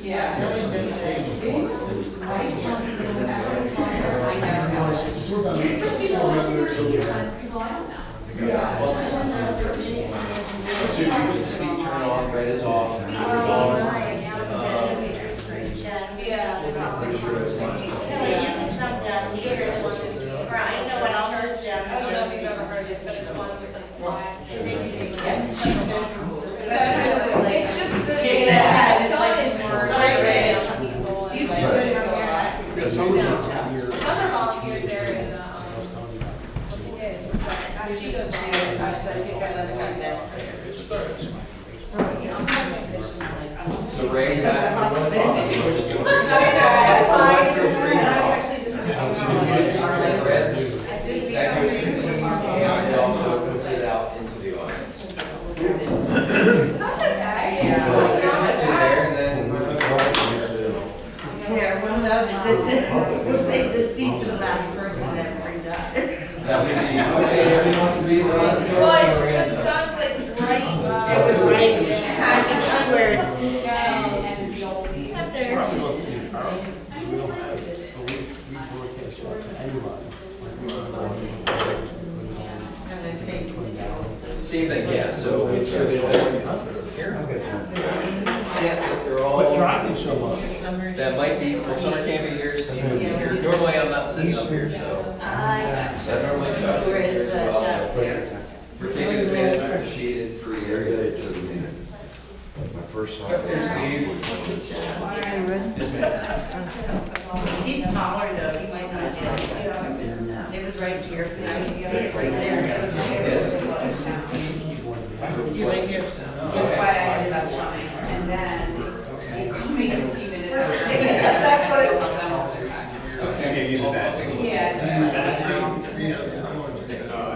Yeah. Nobody's gonna do it. So you use the speed turn on, red is off, green is on. Yeah. Pretty sure it's fine. I know what I'll heard them. I don't know if you've ever heard it, but it's one with like black. It's just the sun is more bright on people. and, like, Yeah, some of them. Some are volunteers there in the, looking kids, but she goes So Ray, and also puts it out into the audience. That's okay. There, and then There, we'll know that this is, we'll save this seat for the last person every time. that would be, okay, everyone wants to be the Well, it's, the sun's like bright. It was right, I can see where it's. And you'll see. Up there. same thing, yeah, so if you're the only here. Yeah, they're all. But driving so much. That might be, for summer camping years, even here, normally I'm not sitting up here, so. So normally Chuck. Where is Chuck? We're taking advantage of the shaded free area to the minute. My first Up there, Steve. Yes, ma'am. He's taller though, he might not get it. It was right here, I can see it right there. Yes. You're right here. That's why I ended up coming. And then you called me in a few minutes. That's what it was. Okay. use that. Yeah.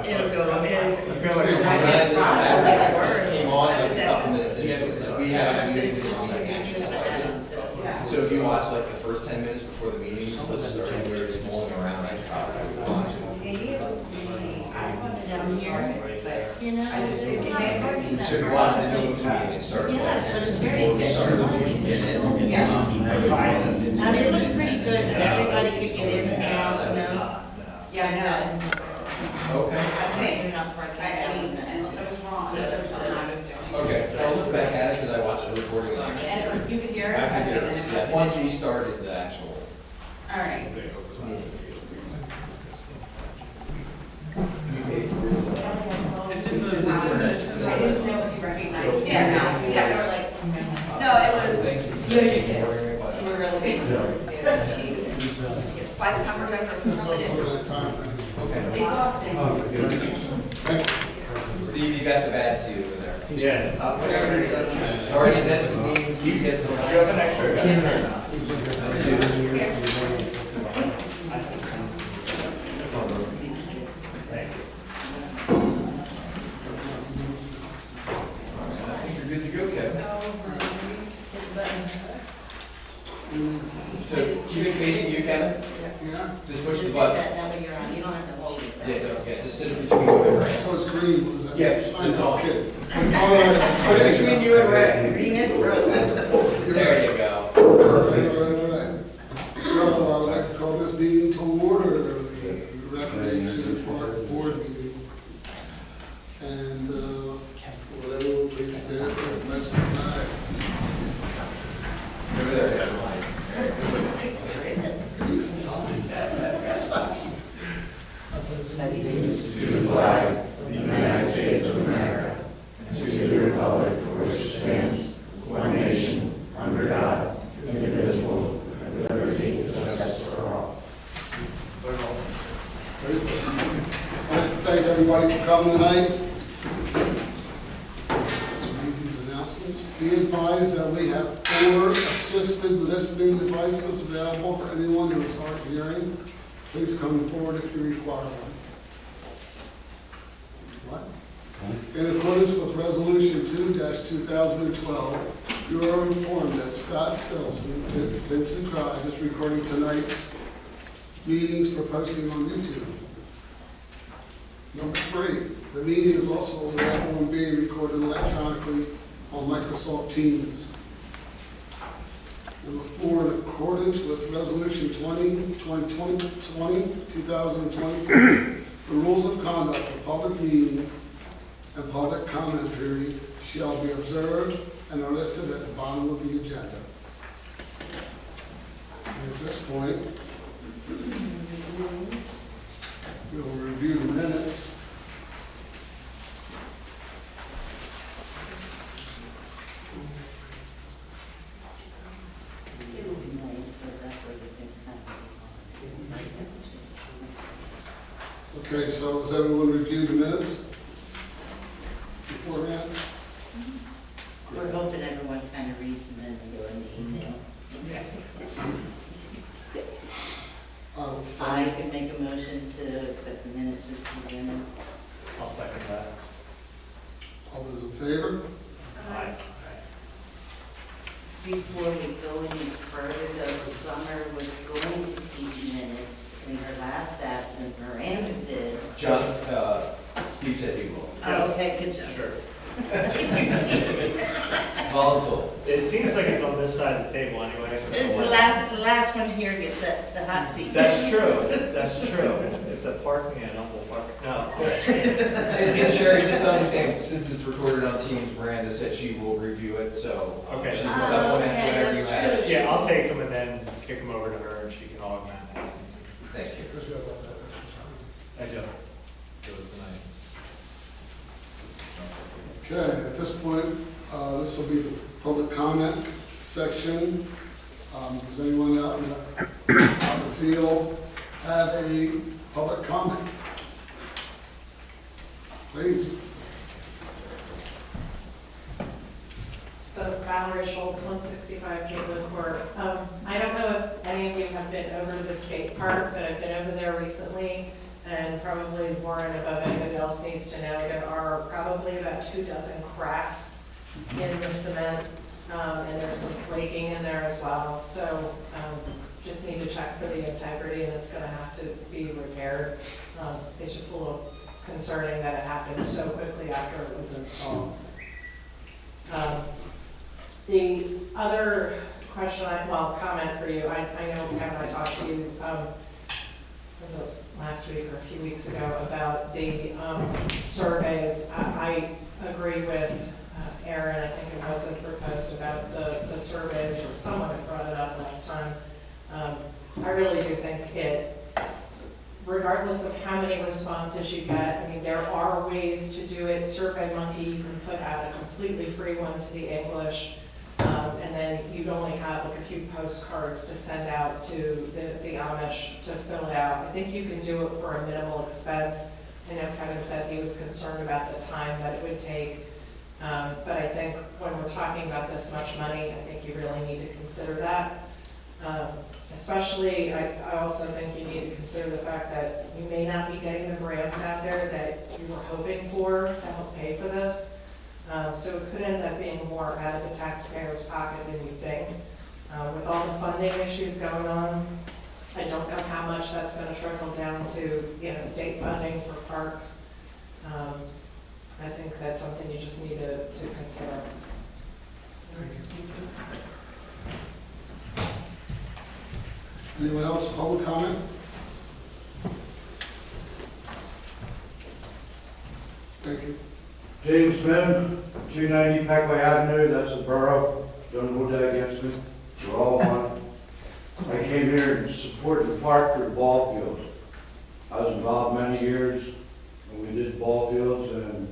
It'll go in. I feel like Came on like a couple minutes into it. We had a meeting on that actually started. So if you watch like the first 10 minutes before the meeting, let's start where it's mulling around, I probably would watch it. Down here, you know. So if you watch the meeting, it started. Yes, but it's very Before we started, so we can get in. Now, they look pretty good, and everybody could get in and out, no? Yeah, Okay. I know. You're not parking. And so it was wrong. So I was doing. Okay, I'll look back at it because I watched the recording. And it was, you could hear it? I can Okay, get then it. it Yeah, was- once we started the actual All right. meeting. It's in the. I didn't know if you recognized it. Yeah, no, we're like, no, it was, You were really big. jeez. By the time we're done for 4 minutes. Okay. Steve, you got the bad seat over there. Yeah. Already this means you get to. You have an extra. I think you're good to go, Kevin. So keep it facing you, Kevin. Yeah. Just push the Just hit button. that number you're on, you don't have to hold it. Yeah, just sit it between you and Ray. So it's green, was it? Yeah, I know, it's kidding. Put it between you and Ray. Green is Brook. There you go. Perfect. All right. So I'd like to call this meeting to order, the recreation park board meeting. And whatever will please stand for the pledge of flag. Over there, Kevin. Where is it? Need some time. To the flag of the United States of America, and to the republic for which it stands, one nation, under God, indivisible, with liberty and justice for all. I'd like to thank everybody for coming tonight. Read these announcements. Be advised that we have 4 assisted listening devices available for anyone who is hard of hearing. Please come forward if you require one. What? In accordance with Resolution 2-2012, you are informed that Scott Stilson, Vincent Drive, is recording tonight's meetings for posting on YouTube. Number 3, the meeting is also available and being recorded electronically on Microsoft Teams. Number 4, in accordance with Resolution 2022, the rules of conduct for public meeting and public comment period shall be observed and are listed at the bottom of the agenda. And at this point, we will review the minutes. It would be nice so that way you can have it. Okay, so has everyone reviewed the minutes beforehand? We're hoping everyone kind of reads them and go in the email. I can make a motion to accept the minutes as presented. I'll second that. All those in favor? Aye. Before we go any further, though, Summer was going to keep minutes in her last absence. Miranda did. John, Steve said he will. Oh, okay, good job. Sure. Volatile. It seems like it's on this side of the table anyway. So This is the last one here gets the hot seat. That's true. That's true. If the parking, yeah, no, we'll park. No. And Sherry, just understand, since it's recorded on Teams, Miranda said she will review it, so. Okay. She can Oh, supplement okay, whatever you that's have. true. Yeah, I'll take them and then kick them over to her and she can augment that. Thank you. I do. It was tonight. Okay, at this point, this will be the public comment section. Does anyone out in the field have a public comment? Please. So Valerie Schultz, 165 Caitlin Court. I don't know if any of you have been over to the skate park, but I've been over there recently, and probably Warren, above anybody else, needs to know there are probably about 24 cracks in the cement, and there's some flaking in there as well. So just need to check for the integrity, and it's going to have to be repaired. It's just a little concerning that it happened so quickly after it was installed. The other question, comment for you, I know Kevin, I talked to you, was it last week or a few weeks ago, about the surveys. I agree with Aaron, I think it was that proposed about the surveys, or someone had brought it up last time. I really do think it, regardless of how many responses you get, I mean, there are ways to do it. SurveyMonkey, you can put out a completely free one to the English, and then you'd only have like a few postcards to send out to the Amish to fill it out. I think you can do it for a minimal expense. I know Kevin said he was concerned about the time that it would take, but I think when we're talking about this much money, I think you really need to consider that. Especially, I also think you need to consider the fact that you may not be getting the grants out there that you were hoping for to help pay for this. So it could end up being more out of the taxpayer's pocket than you think. With all the funding issues going on, I don't know how much that's going to trickle down to, state funding for parks. I think that's something you just need to consider. Anyone else, public comment? Thank you. James Mim, 290 Peckway Avenue, that's the borough. Don't hold that against me. We're all one. I came here to support the park for the ball fields. I was involved many years when we did ball fields, and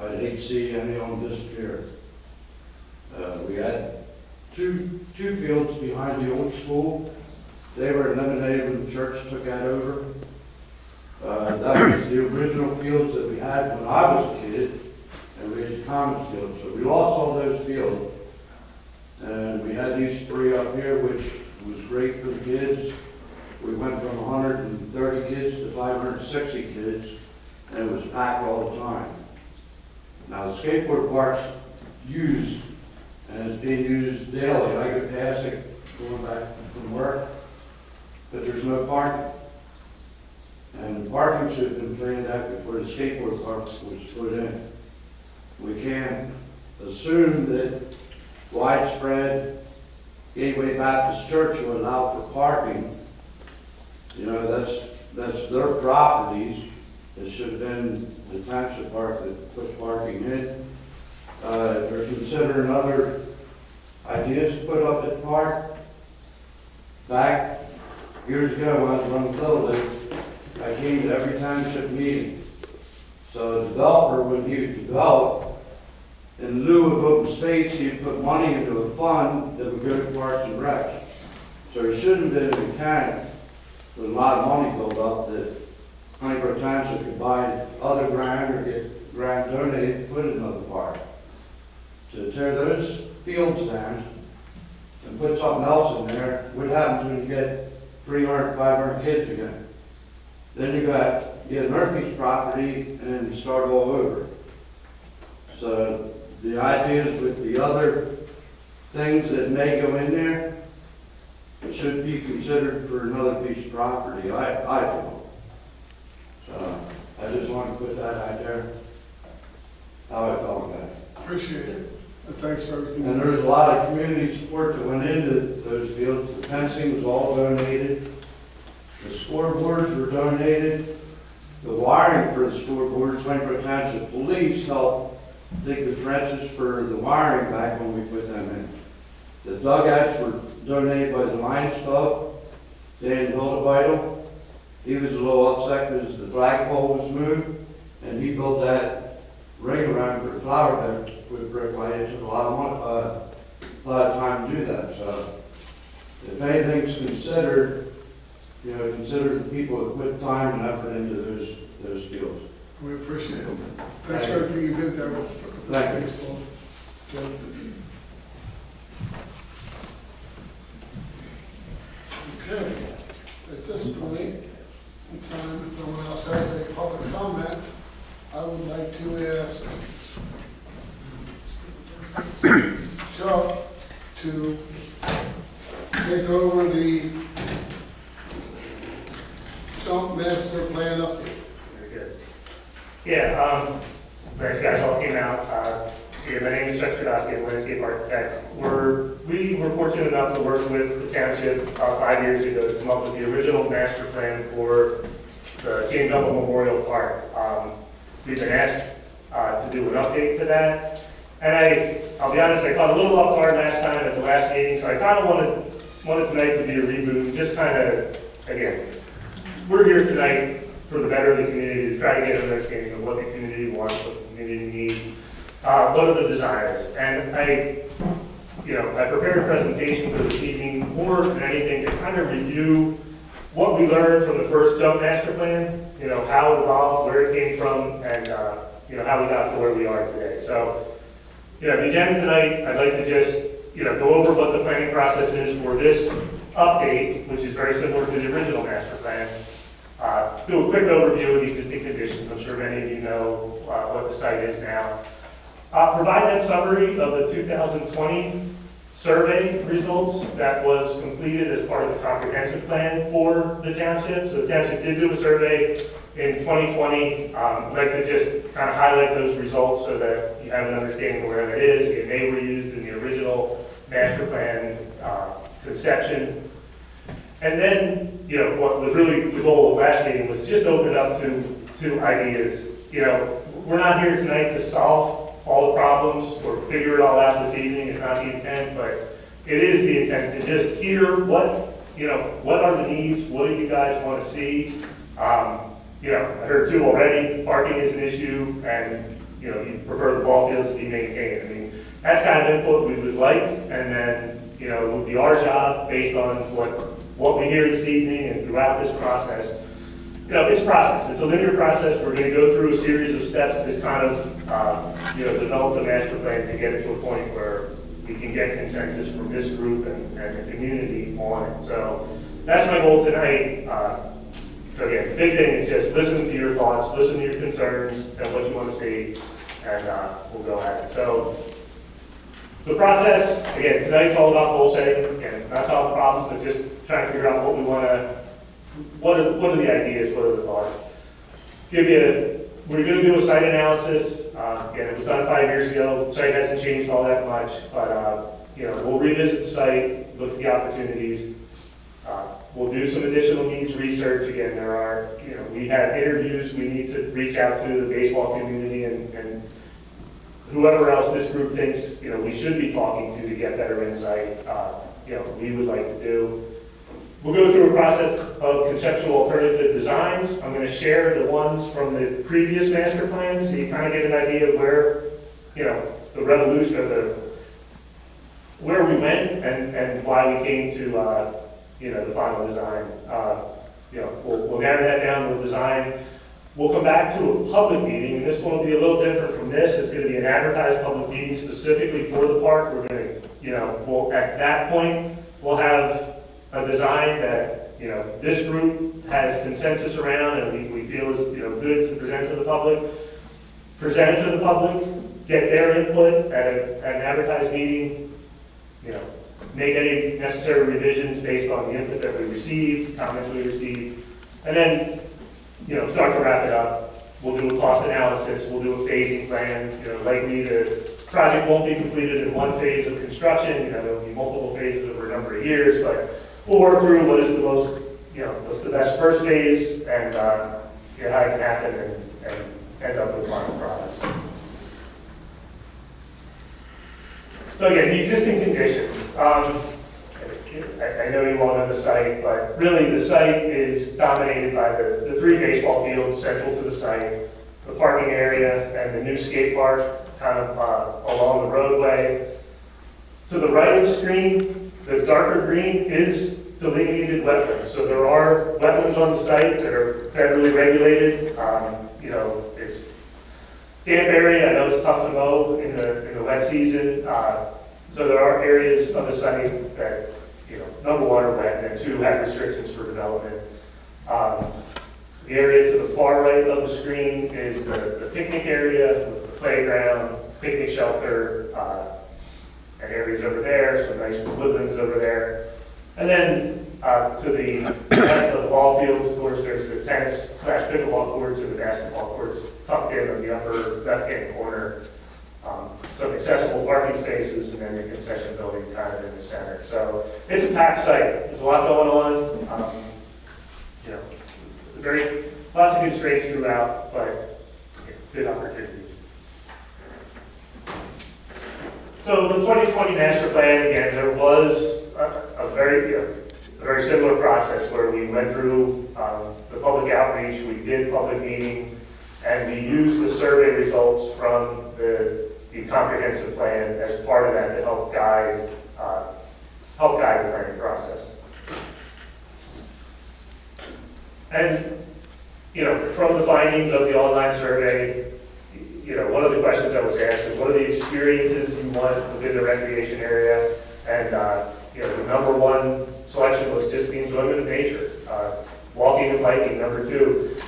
I'd hate to see any of them disappear. We had two fields behind the old school. They were eliminated when the church took that over. That was the original fields that we had when I was a kid, and we had common fields. So we lost all those fields. And we had these three up here, which was great for the kids. We went from 130 kids to 560 kids, and it was packed all the time. Now the skateboard park's used, and it's being used daily. I could pass it going back from work, but there's no parking. And parking should have been planned out before the skateboard park was put in. We can't assume that widespread Gateway Baptist Church was out for parking. You know, that's their properties. It should have been the township park that put parking in. They're considering other ideas to put up at the park. Back years ago, when I was running building, I came to every township meeting. So the developer, when he would develop, in lieu of open space, he'd put money into a fund that would go to Parks and Rec. So there should have been a mechanic with a lot of money built up that Honey Township could buy other ground or get ground donated to put in another park. To tear those fields down and put something else in there, what happens when you get 300, 500 kids again? Then you get Murphy's property and start all over. So the ideas with the other things that may go in there should be considered for another piece of property, I feel. So I just wanted to put that out there, how I felt about it. Appreciate it. And thanks for everything. And there was a lot of community support that went into those fields. The fencing was all donated. The scoreboards were donated. The wiring for the scoreboards, Springbrook Township Police helped dig the trenches for the wiring back when we put them in. The dugouts were donated by the Lions Club, Dan Hildevital. He was a little upset because the flagpole was moved, and he built that ring around for the flower bed with brick light. It took a lot of money, a lot of time to do that. So if anything's considered, you know, consider the people that put time and effort into those fields. We appreciate it. Thanks for everything you did there with the Thank you. baseball. Good. Okay, at this point in time, if no one else has any public comment, I would like to ask Chuck to take over the jump master plan update. Very good. Yeah, thanks guys, all came out. Yeah, my name is Chuck Stradowski, I'm a landscape architect. We were fortunate enough to work with the township 5 years ago to come up with the original master plan for the James Elmo Memorial Park. We've been asked to do an update to that. And I'll be honest, I caught a little off guard last time at the last meeting, so I kind of wanted tonight to be a reboot, just kind of, again, we're here tonight for the better of the community, to try to get an understanding of what the community wants, what the community needs, what are the desires. And I prepared a presentation for this evening more than anything to kind of review what we learned from the first jump master plan, how it evolved, where it came from, and how we got to where we are today. So, the agenda tonight, I'd like to just, go over what the planning process is for this update, which is very similar to the original master plan. Do a quick overview of the existing conditions. I'm sure many of you know what the site is now. Provide that summary of the 2020 survey results that was completed as part of the comprehensive plan for the township. So the township did do a survey in 2020. I'd like to just kind of highlight those results so that you have an understanding of where that is. Again, they were used in the original master plan conception. And then, what was really the goal of last meeting was just open up to ideas. We're not here tonight to solve all the problems or figure it all out this evening. It's not the intent, but it is the intent to just hear what are the needs, what do you guys want to see. I heard two already, parking is an issue, and you prefer the ball fields to be maintained. I mean, that's kind of input we would like, and then, it would be our job based on what we hear this evening and throughout this process. It's a process. It's a linear process. We're going to go through a series of steps to kind of, develop the master plan to get it to a point where we can get consensus from this group and the community on it. So that's my goal tonight. So again, the big thing is just listen to your thoughts, listen to your concerns, and what you want to see, and we'll go at it. So the process, again, tonight's all about goal setting. Again, not solve problems, but just trying to figure out what we want to, what are the ideas, what are the thoughts. We're going to do a site analysis. Again, it was done 5 years ago. The site hasn't changed all that much, but we'll revisit the site, look at the opportunities. We'll do some additional needs research. Again, there are, we have interviews, we need to reach out to the baseball community and whoever else this group thinks, we should be talking to get better insight, we would like to do. We'll go through a process of conceptual alternative designs. I'm going to share the ones from the previous master plan, so you kind of get an idea of where, the revolution of where we went and why we came to, the final design. We'll narrow that down, we'll design. We'll come back to a public meeting, and this one will be a little different from this. It's going to be an advertised public meeting specifically for the park. We're going to, at that point, we'll have a design that, this group has consensus around and we feel is, good to present to the public. Present it to the public, get their input at an advertised meeting, make any necessary revisions based on the input that we received, comments we received, and then, start to wrap it up. We'll do a cost analysis, we'll do a phasing plan, likely the project won't be completed in one phase of construction, there'll be multiple phases over a number of years, but we'll work through what is the most, what's the best first phase and, how it can happen and end up with final products. So again, the existing conditions. I know you all know the site, but really the site is dominated by the 3 baseball fields central to the site, the parking area, and the new skate park kind of along the roadway. To the right of the screen, the darker green is delineated wetlands. So there are wetlands on the site that are federally regulated. It's damp area. I know it's tough to mow in the wet season. So there are areas of the site that, number one, are wet, and 2, have restrictions for development. The area to the far right of the screen is the picnic area, with the playground, picnic shelter, and areas over there, some nice woodlands over there. And then to the left of the ball fields, of course, there's the tennis/pickleball courts and the basketball courts tucked in on the upper left-hand corner. Some accessible parking spaces, and then the concession building kind of in the center. So it's a packed site. There's a lot going on. Lots of constraints throughout, but good opportunities. So the 2020 master plan, again, there was a very similar process where we went through the public outreach, we did public meeting, and we used the survey results from the comprehensive plan as part of that to help guide the planning process. And, from the findings of the online survey, one of the questions I was asked is, what are the experiences you want within the recreation area? And, the number one selection was just the enjoyment of nature, walking and biking, number 2.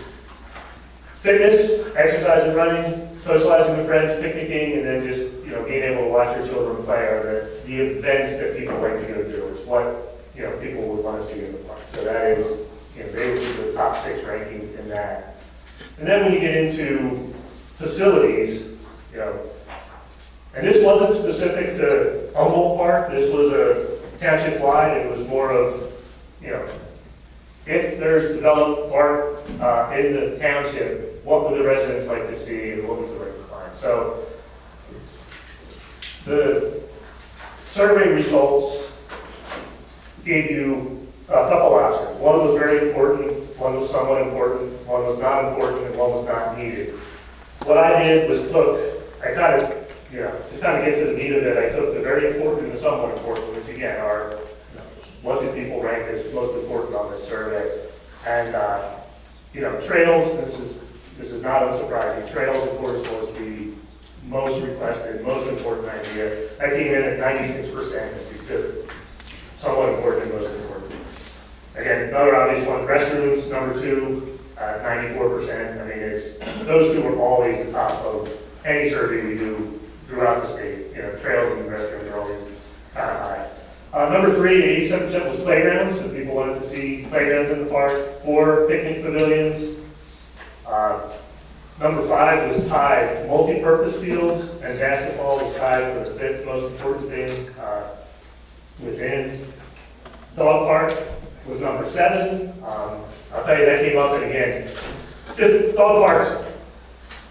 Fitness, exercise and running, socializing with friends, picnicking, and then just, being able to watch your children play are the events that people like to go do. It's what, people would want to see in the park. So that is, they would be the top 6 rankings in that. And then when you get into facilities, and this wasn't specific to Humboldt Park, this was a township-wide, it was more of, if there's developed park in the township, what would the residents like to see and what would they like to find? So the survey results gave you a couple options. One was very important, one was somewhat important, one was not important, and one was not needed. What I did was I kind of get to the meat of it, I took the very important and the somewhat important, which again are, what do people rank as most important on this survey? And, trails, this is not unsurprising. Trails, of course, was the most requested, most important idea. That came in at 96%, somewhat important and most important. Again, another obvious one, restrooms, number 2, 94%. I mean, those 2 are always the top of any survey we do throughout the state. Trails and restrooms are always kind of high. Number 3, 87% was playgrounds, so people wanted to see playgrounds in the park. 4, picnic pavilions. Number 5 was tied, multi-purpose fields, and basketball was tied for the 5th most important thing within. Dog park was number 7. I'll tell you, that came up, and again, just dog parks,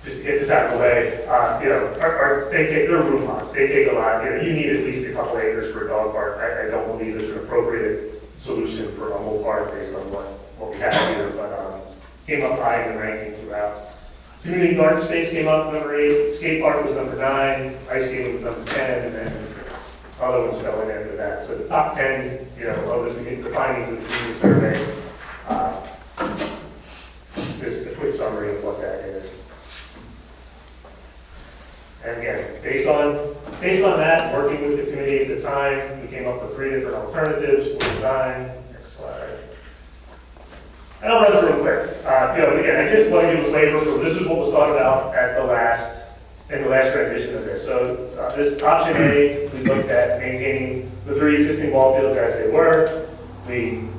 just to get this out of the way, they're room lots. They take a lot. You need at least a couple acres for a dog park. I don't believe it's an appropriate solution for a whole park based on what we have here, but came up high in the rankings throughout. Community garden space came up number 8. Skate park was number 9. Ice skating was number 10, and then other ones fell in after that. So the top 10, of the findings of the community survey. Just a quick summary of what that is. And again, based on that, working with the committee at the time, we came up with 3 different alternatives for design. Next slide. And I'll run through them quick. Again, I just want to give a flavor for this is what was thought about in the last rendition of this. So this option A, we looked at maintaining the 3 existing ball fields as they were. We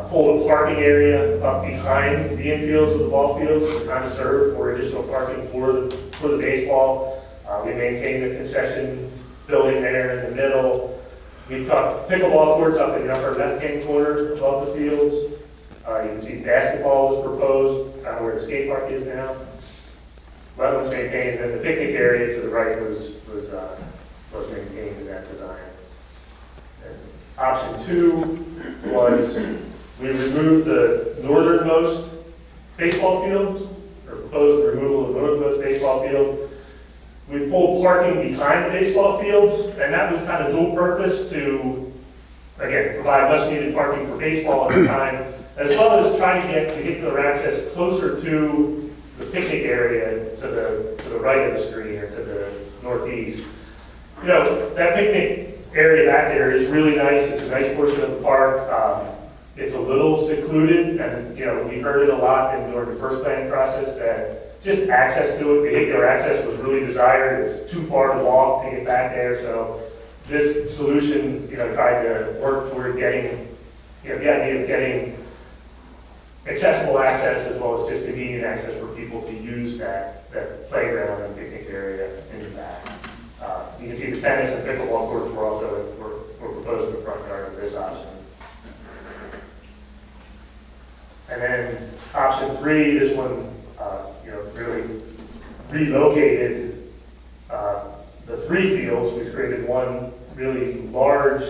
pulled a parking area up behind the infields of the ball fields to kind of serve for additional parking for the baseball. We maintained the concession building there in the middle. We tucked pickleball courts up in the upper left-hand corner above the fields. You can see basketball was proposed, kind of where the skate park is now. Wetlands maintained, and the picnic area to the right was maintained in that design. And option 2 was we removed the northernmost baseball field, or proposed the removal of the northernmost baseball field. We pulled parking behind the baseball fields, and that was kind of dual purpose to, again, provide much needed parking for baseball at the time, as well as trying to get vehicular access closer to the picnic area to the right of the screen or to the northeast. That picnic area back there is really nice. It's a nice portion of the park. It's a little secluded, and we heard it a lot during the first planning process that just access to it, vehicular access was really desired. It's too far to walk to get back there, so this solution, tried to work toward getting, the idea of getting accessible access as well as just convenient access for people to use that playground and picnic area in the back. You can see the tennis and pickleball courts were proposed in the front yard of this option. And then option 3, this one, really relocated the 3 fields. We created one really large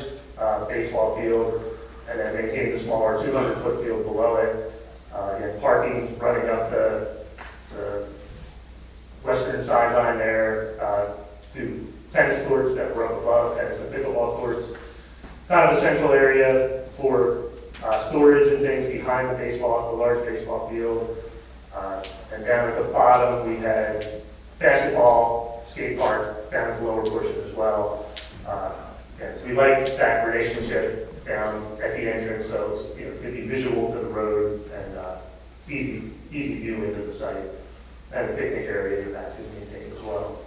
baseball field, and then maintained the smaller 200-foot field below it. You had parking running up the western sideline there to tennis courts that were up above, tennis and pickleball courts. Kind of a central area for storage and things behind the large baseball field. And down at the bottom, we had basketball, skate park, down at the lower portion as well. And we liked that relationship down at the entrance, so it could be visual to the road and easy view into the site. And the picnic area in the back is maintained as well.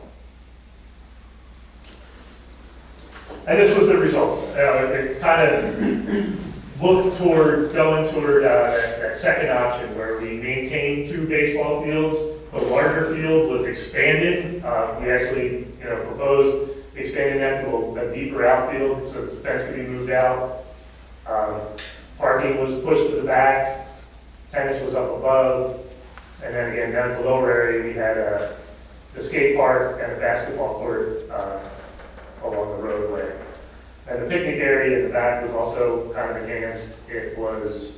And this was the result. It kind of looked toward going toward that second option where we maintained 2 baseball fields. The larger field was expanded. We actually, proposed expanding that to a deeper outfield so the fence could be moved out. Parking was pushed to the back. Tennis was up above. And then again, down at the lower area, we had the skate park and a basketball court along the roadway. And the picnic area in the back was also kind of enhanced. It was,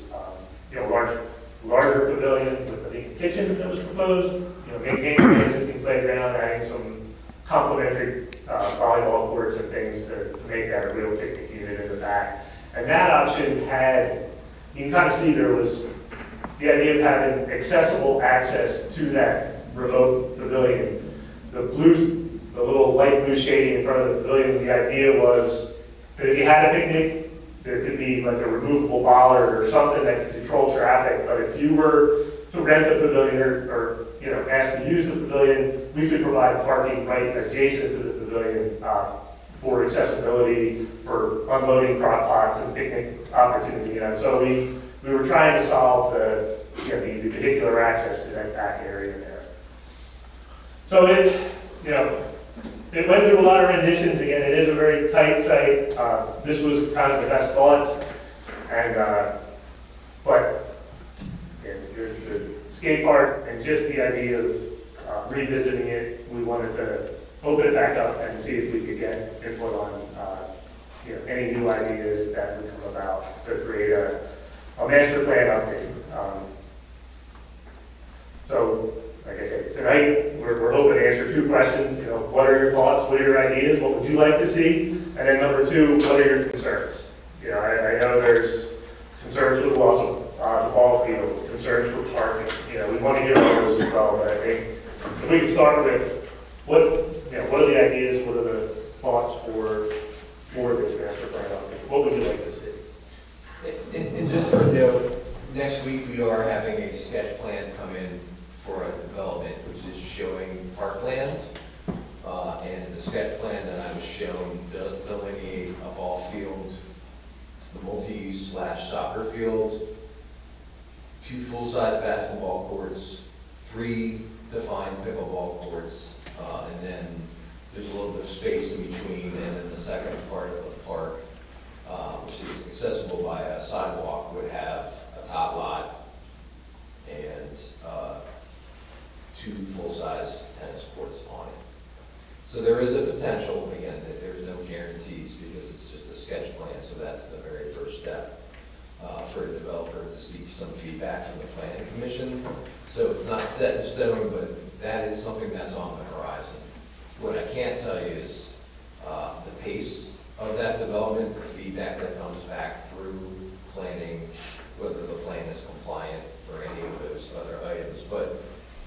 larger pavilion with, I think, a kitchen that was proposed, maintaining the existing playground, adding some complementary volleyball courts and things to make that a real picnic unit in the back. And that option had, you can kind of see there was the idea of having accessible access to that remote pavilion. The little light blue shading in front of the pavilion, the idea was that if you had a picnic, there could be like a removable bollard or something that could control traffic. But if you were to rent the pavilion or asked to use the pavilion, we could provide parking right adjacent to the pavilion for accessibility, for unloading crock pots and picnic opportunity. So we were trying to solve the vehicular access to that back area there. So it went through a lot of renditions. Again, it is a very tight site. This was kind of the best thoughts. And, but yeah, the skate park and just the idea of revisiting it, we wanted to open it back up and see if we could get input on, any new ideas that would come about to create a master plan update. So, like I said, tonight, we're hoping to answer two questions. What are your thoughts? What are your ideas? What would you like to see? And then number two, what are your concerns? I know there's concerns with loss of the ball field, concerns for parking. We want to hear all those as well, but I think if we can start with what are the ideas, what are the thoughts for this master plan update? What would you like to see? And just for note, next week we are having a sketch plan come in for a development, which is showing park plans. And the sketch plan that I was shown does delineate a ball field, the multi-use / soccer field, 2 full-size basketball courts, 3 defined pickleball courts, and then there's a little bit of space in between, and then the second part of the park, which is accessible by a sidewalk, would have a top lot and 2 full-size tennis courts on it. So there is a potential, again, that there's no guarantees because it's just a sketch plan, so that's the very first step for a developer to seek some feedback from the planning commission. So it's not set in stone, but that is something that's on the horizon. What I can't tell you is the pace of that development, the feedback that comes back through planning, whether the plan is compliant or any of those other items. But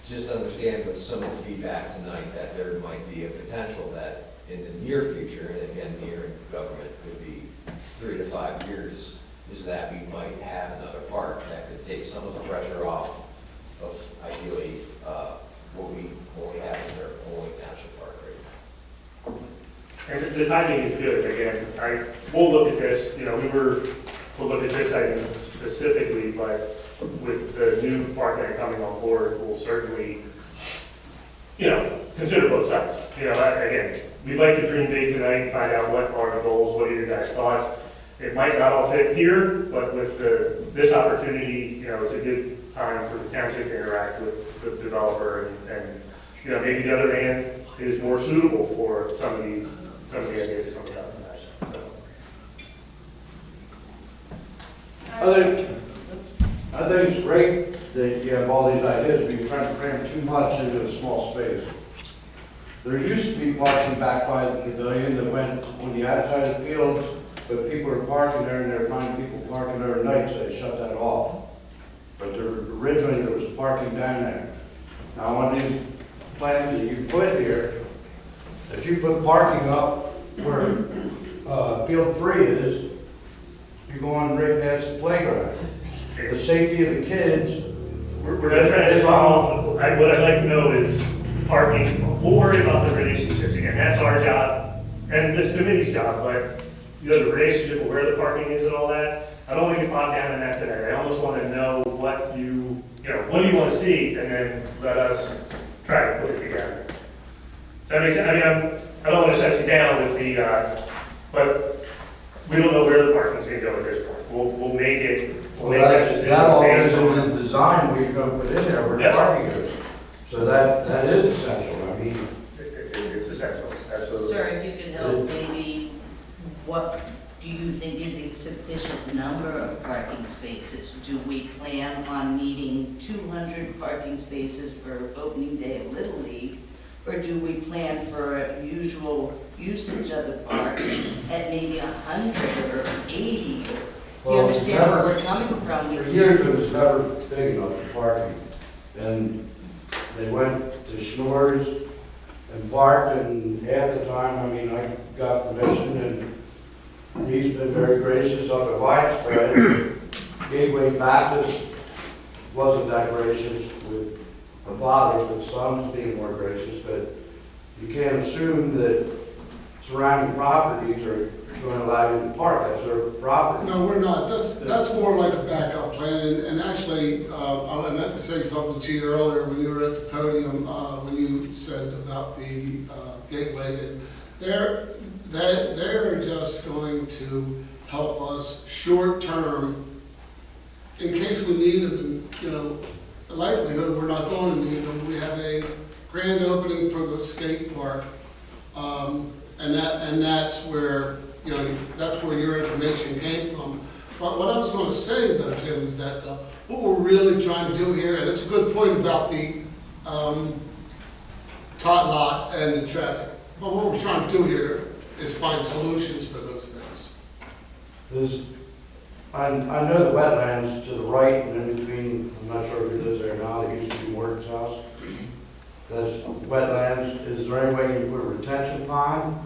just understand with some of the feedback tonight that there might be a potential that in the near future, and again, near in government could be 3 to 5 years, is that we might have another park that could take some of the pressure off of ideally what we have in their only township park right now. And the timing is good. Again, we'll look at this, we'll look at this item specifically, but with the new park plan coming on board, we'll certainly, consider both sides. Again, we'd like to dream big tonight and find out what are the goals, what are your guys' thoughts. It might not all fit here, but with this opportunity, it's a good time for the township to interact with the developer and maybe the other hand is more suitable for some of the ideas coming out tonight. I think it's great that you have all these ideas, but you're trying to cram too much into a small space. There used to be parking back by the pavilion that went on the outside of the fields, but people are parking there and they're finding people parking there at night, so they shut that off. But originally there was parking down there. Now on these plans that you put here, if you put parking up where field 3 is, you're going right past the playground. The safety of the kids. We're not trying to solve, what I'd like to know is parking. We'll worry about the relationships again. That's our job and this committee's job, but the relationship of where the parking is and all that, I don't want to get bogged down in that today. I almost want to know what what do you want to see, and then let us try to put it together. Does that make sense? I don't want to shut you down with the, but we don't know where the parking's going to go at this point. We'll make it. We'll make that decision. That all based is on- in the design where you're going to put in there where the Yeah. parking is. So that is essential. I mean, It's essential, absolutely. Sir, if you could help, maybe, what do you think is a sufficient number of parking spaces? Do we plan on needing 200 parking spaces for opening day of Little League? Or do we plan for usual usage of the park at maybe 100 or 80? Do you Well, understand where we're coming from? for years it was never big enough for parking. And they went to Schnorr's and parked, and half the time, I got permission, and he's been very gracious on the widespread. Gateway Baptist wasn't that gracious with the fathers, but sons being more gracious, but you can't assume that surrounding properties are going to allow you to park, that's their property. No, we're not. That's more like a backup plan. And actually, I meant to say something to you earlier when you were at the podium, when you said about the gateway. They're just going to help us short-term, in case we need them, you know, the likelihood we're not going to need them. We have a grand opening for the skate park, and that's where, you know, that's where your information came from. But what I was going to say though, Jim, is that what we're really trying to do here, and it's a good point about the tot lot and the traffic, but what we're trying to do here is find solutions for those things. I know the wetlands to the right and in between, I'm not sure if it is there now, it used to be Morgan's house. That's wetlands. Is there any way you can put a retention pond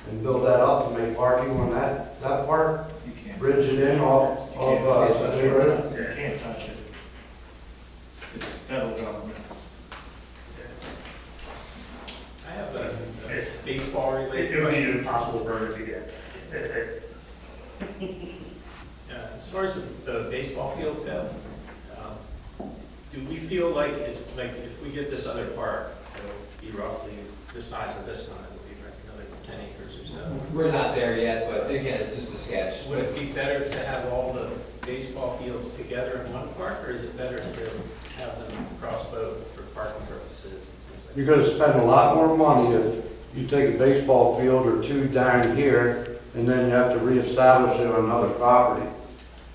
and build that up to make parking on that part? You can't. Bridge it in off Century Road? You can't touch it. It's federal government. I have a baseball related It would be question. an impossible burden to get. As far as the baseball fields go, do we feel like it's, like, if we get this other park, it'll be roughly the size of this one, I believe, right, another 10 acres or so? We're not there yet, but again, it's just a sketch. Would it be better to have all the baseball fields together in one park, or is it better to have them across both for parking purposes? and things like You're gonna spend a lot more money if you take a baseball field or two down here, and then you have to reestablish it on another property.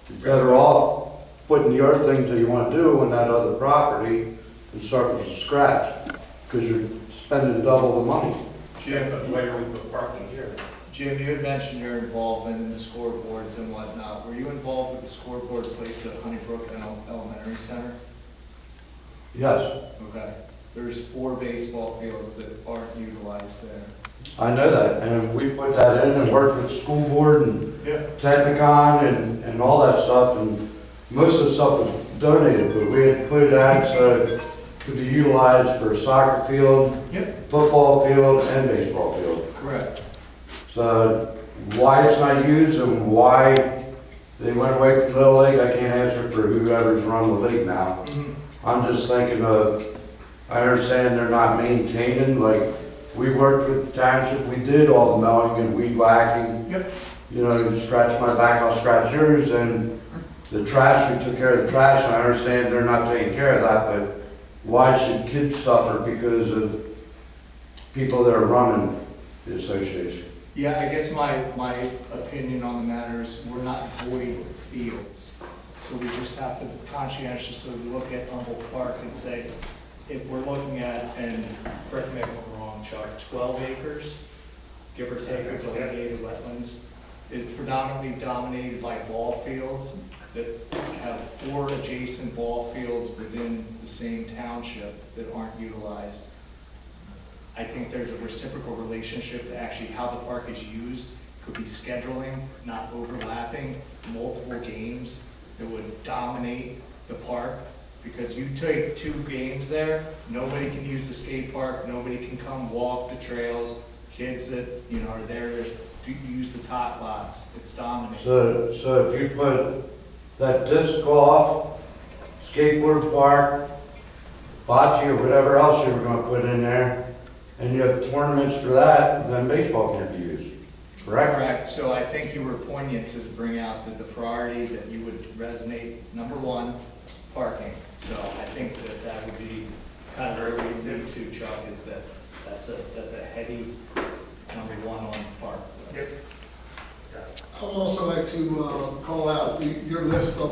You're better off putting the other things that you want to do on that other property and start from scratch, because you're spending double the money. Jim, but where we put parking here? Jim, you had mentioned your involvement in the scoreboards and whatnot. Were you involved with the scoreboard placed at Honeybrook Elementary Center? Yes, Okay. There's 4 baseball fields that aren't utilized there. I know that, and we put that in and worked with school board and Yeah. Technicon and all that stuff, and most of the stuff was donated, but we had put it out so it could be utilized for soccer field, Yep. football field, and baseball field. Correct. So why it's not used and why they went away from Little League, I can't answer for whoever's run the league now. I'm just thinking of, I understand they're not maintaining, like, we worked with the township, we did all the mowing and weed whacking. Yep. You know, you scratch my back, I'll scratch yours, and the trash, we took care of the trash, and I understand they're not taking care of that, but why should kids suffer because of people that are running the association? Yeah, I guess my opinion on the matter is we're not void fields. So we just have to conscientiously look at Humboldt Park and say, if we're looking at, and correct me if I'm wrong, Chuck, 12 acres, give or take, of delineated wetlands, it's predominantly dominated by ball fields that have 4 adjacent ball fields within the same township that aren't utilized. I think there's a reciprocal relationship to actually how the park is used. Could be scheduling, not overlapping, multiple games that would dominate the park. Because you take 2 games there, nobody can use the skate park, nobody can come walk the trails. Kids that, you know, are there to use the tot lots, it's dominated. So if you put that disc golf, skateboard park, bocce, or whatever else you were gonna put in there, and you have tournaments for that, then baseball can't be used, correct? Correct, so I think you were poignant to bring out that the priority that you would resonate, number 1, parking. So I think that would be kind of where we move to, Chuck, is that that's a heavy number 1 on the park list. I would also like to call out your list of,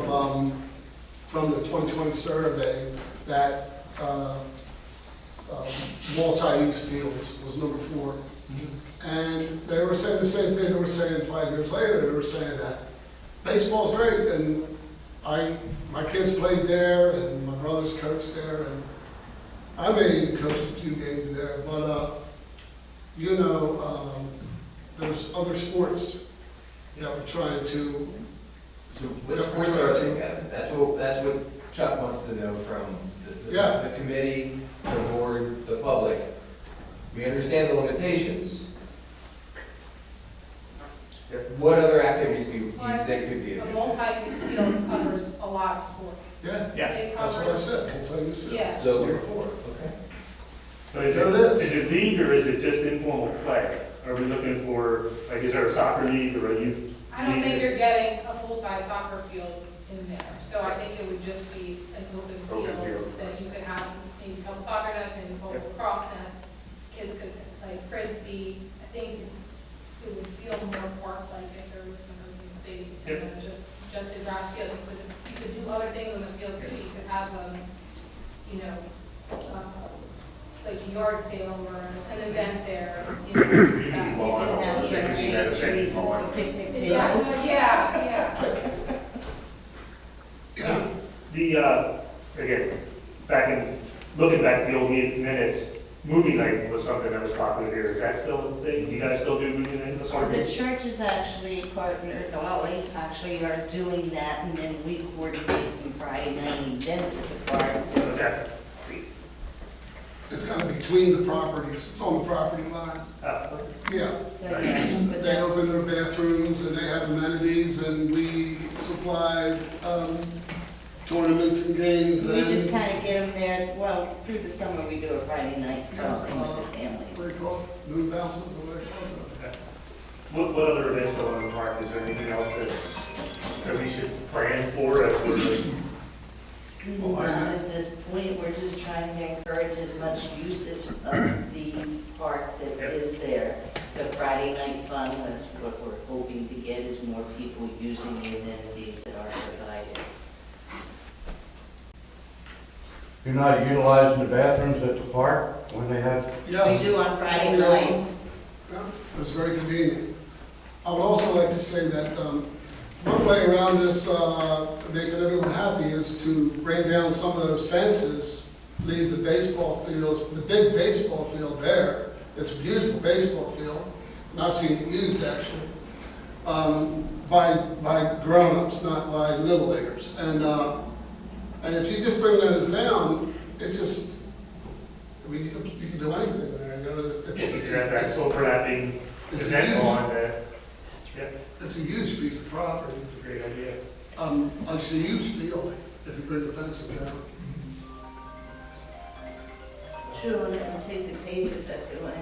from the 2020 survey, that multi-use fields was number 4. And they were saying the same thing they were saying 5 years later. They were saying that baseball's great, and my kids played there, and my brothers coached there, and I may even coach a few games there, but, you know, there's other sports that we're trying to. So which sports are together? That's what Chuck wants to know from the committee, the board, the public. We understand the limitations. What other activities do you think could be A of interest? multi-use field covers a lot of sports. Yeah, Yeah. It that's what I covers, said, multi-use field. yeah. So, Number 4. okay. So is There it is. it league or is it just informal play? Are we looking for, like, is there a soccer league or a youth I don't think you're getting a full-size soccer field in there, so I think it would just be an open Open field field. that you could have maybe a couple soccer nets, maybe a couple cross nets. Kids could play frisbee. I think it would feel more park-like if there was some open space and then just a grass field. You could do other things on the field too. You could have, you know, like a yard sale or an event there, you know. You can have some shade trees and some picnic tables. Yeah. Yeah, The, again, looking back at the old minutes, movie night was something that was popular here. Is that still a thing? You guys still do movie night? The church is actually partnered, well, they actually are doing that, and then we coordinate some Friday night events at the park. Okay. it's kind of between the properties, it's on the property line. Yeah, So, yeah, but they open that's, their bathrooms and they have amenities and we supply, tournaments and games we just and, kind of get them there, well, through the summer, we do a Friday night fun thing with the what families. do they call it, moon houses, what do they call it? What other events go on in the park? Is there anything else that we should plan for as we're Not at this point, we're just trying to encourage as much usage of the park that is there. The Friday night fun, that's what we're hoping to get, is more people using the amenities that are provided. You're not utilizing the bathrooms at the park when they have? We Yes, do on Friday Yeah. nights. yeah, that's very convenient. I would also like to say that, one way around this, making everyone happy is to bring down some of those fences, leave the baseball fields, the big baseball field there. It's a beautiful baseball field, and I've seen it used actually, by grown-ups, not by little leaguers. And if you just bring those down, it just, I mean, you can do anything there, you know. that's so for that being It's event huge. on that? Yeah, It's a huge piece of property. it's a great idea. It's a huge field if you bring the fences down. True, and it will take the cage effect away.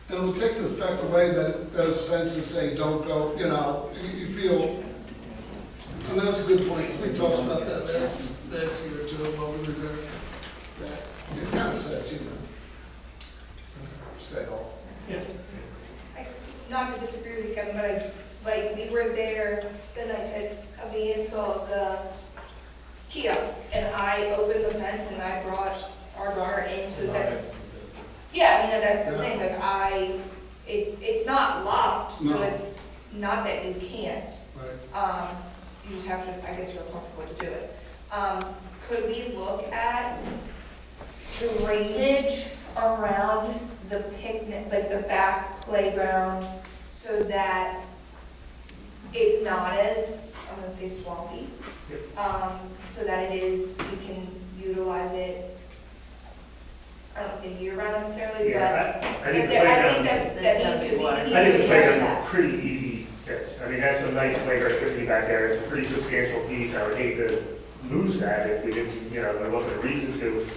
And it'll take the effect away that those fences say, don't go, you know, you feel, and that's a good point. We talked about that last year or two while we were there. That it kind of said, you know, stay home. Not to disagree with you, Kevin, but we were there the night of the install of the kiosk, and I opened the fence and I brought our daughter in so that, yeah, you know, that's the thing, like it's not locked, so No. it's not that you can't. Right. You just have to, I guess you're comfortable to do it. Could we look at the drainage around the picnic, like the back playground, so that it's not as, I'm gonna say swampy, so that it is, we can utilize it, I don't wanna say year-round necessarily, but Yeah, I think the there- I playground, think that needs to be, we need I to think the address playground's a that. pretty easy fix. I mean, that's a nice playground activity back there. It's a pretty substantial piece. I would hate to lose that if we didn't, you know, there wasn't a reason to.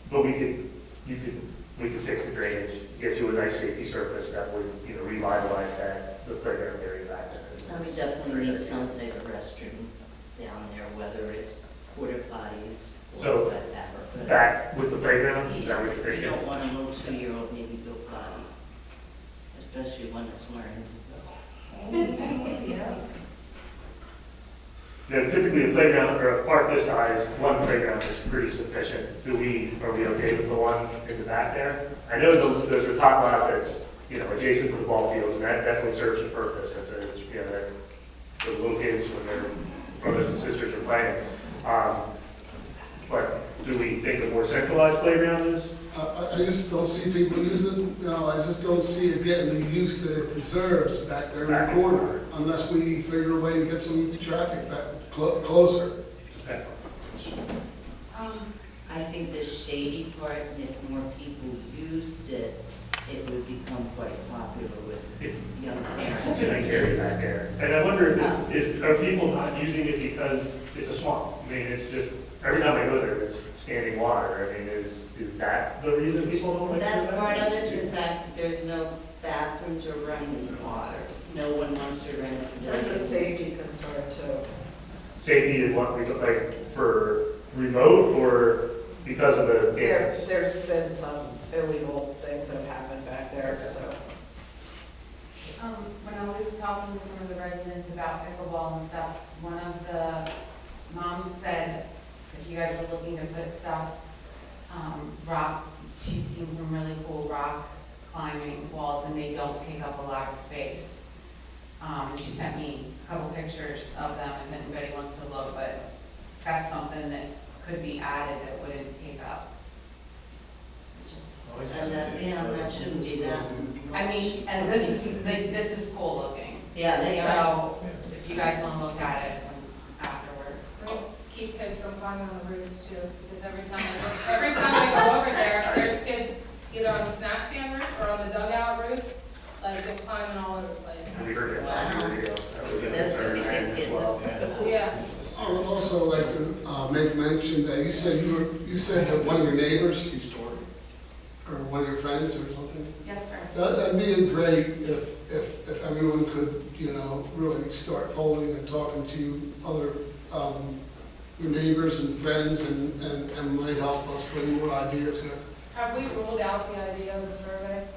But we could fix the drainage, get you a nice safety surface that would, you know, revitalize the playground area back there. We definitely need some type of restroom down there, whether it's porta potties or So, whatever. But Back with the playground, is that what you're You thinking? don't want a little 2-year-old maybe go potty, especially one that's learning. Yeah. Yeah, typically a playground or a park this size, one playground is pretty sufficient. Are we okay with the one in the back there? I know there's a top lot that's, you know, adjacent to the ball fields, and that definitely serves a purpose. It's a, you know, the little kids when their brothers and sisters are playing. But do we think a more centralized playground is? I just don't see people using, you know, I just don't see it getting the use that it deserves back there in the corner, unless we figure a way to get some traffic back closer. I think the shady part, and if more people used it, it would become quite popular with young parents. It's a nice area back there. And I wonder if are people not using it because it's a swamp? I mean, it's just, every time I go there, it's standing water. I mean, is that the reason people don't like it? That's part of it, the fact that there's no bathrooms or running water. no one wants to rent it. There's a safety concern too. Safety and what we, like, for remote or because of the dams? There's been some illegal things that have happened back there, so. When I was talking to some of the residents about pickleball and stuff, one of the moms said, if you guys are looking to put stuff, rock, she's seen some really cool rock climbing walls and they don't take up a lot of space. She sent me a couple pictures of them if anybody wants to look, but that's something that could be added that wouldn't take up. It's just a And that, yeah, that shouldn't be that. I mean, and this is cool looking. Yeah, they are. So, if you guys wanna look at it afterwards. We'll keep kids from climbing on the roofs too, because every time I go over there, there's kids either on the snack stand roof or on the dugout roofs, like just climbing all over the place. We heard it a few years ago. That was a That's concern pretty as good well. Yeah. I would also like to make mention that you said that one of your neighbors, or one of your friends or something. Yes, sir. That'd be great if everyone could, really start polling and talking to other, your neighbors and friends and might help us bring more ideas here. Have we ruled out the idea of the survey?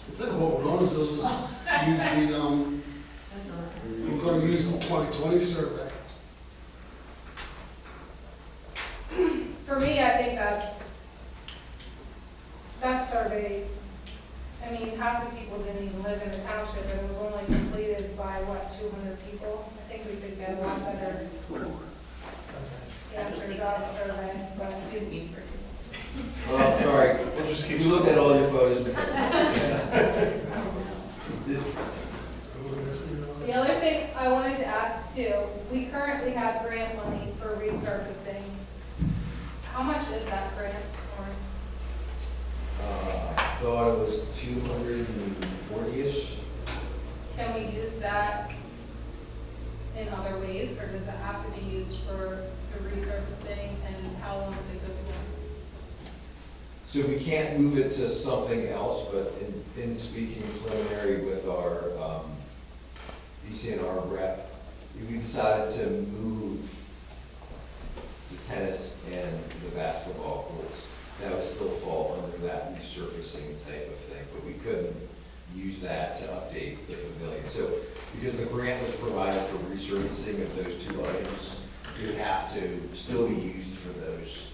I think what we're going to do is use we're going to use the 2020 survey. For me, I think that survey, I mean, half the people didn't even live in the township, and it was only completed by, 200 people? I think we could get a lot better answers out of the survey, but. Well, sorry, We'll just keep. we looked at all your photos. The other thing I wanted to ask too, we currently have grant money for resurfacing. How much is that grant for? I thought it was 240-ish. Can we use that in other ways, or does it have to be used for the resurfacing, and how long is it good for? So we can't move it to something else, but in speaking preliminary with our DCNR rep, we decided to move the tennis and the basketball courts. That would still fall under that resurfacing type of thing, but we couldn't use that to update the pavilion. So because the grant was provided for resurfacing of those two items, it would have to still be used for those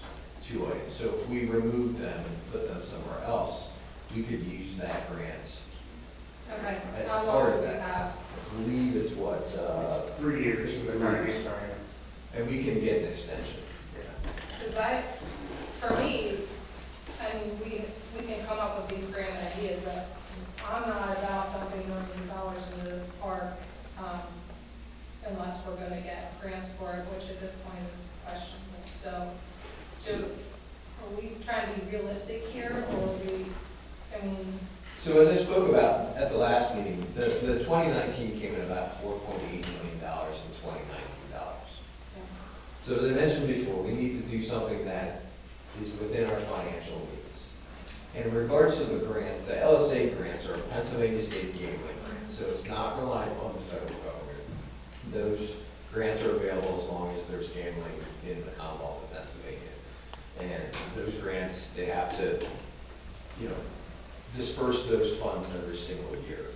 two items. So if we remove them and put them somewhere else, we could use that grant Okay, as how part long of do we that. have? I believe it's what, 3 years is the current starting. and we can get an extension. Because for me, I mean, we can come up with these grand ideas, but I'm not about dumping millions of dollars into this park, unless we're gonna get grants for it, which at this point is questionable. So are we trying to be realistic here, or I mean, So as I spoke about at the last meeting, the 2019 came in about $4.8 million in 2019 dollars. So as I mentioned before, we need to do something that is within our financial means. And in regards to the grants, the LSA grants are Pennsylvania State Gambling grants, so it's not reliant on the federal government. Those grants are available as long as there's gambling in the Commonwealth of Pennsylvania. And those grants, they have to, disperse those funds every single year.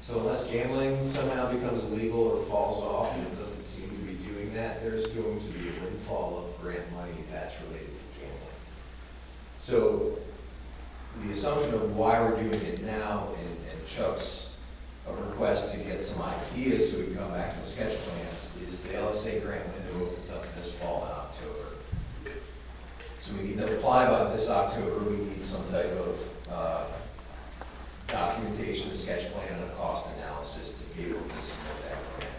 So unless gambling somehow becomes legal or falls off, and it doesn't seem to be doing that, there's going to be a windfall of grant money that's related to gambling. So the assumption of why we're doing it now, and Chuck's request to get some ideas so we can come back to sketch plans, is the LSA grant window opens up this fall in October. So we need to apply by this October. We need some type of documentation, a sketch plan, and a cost analysis to be able to submit that grant.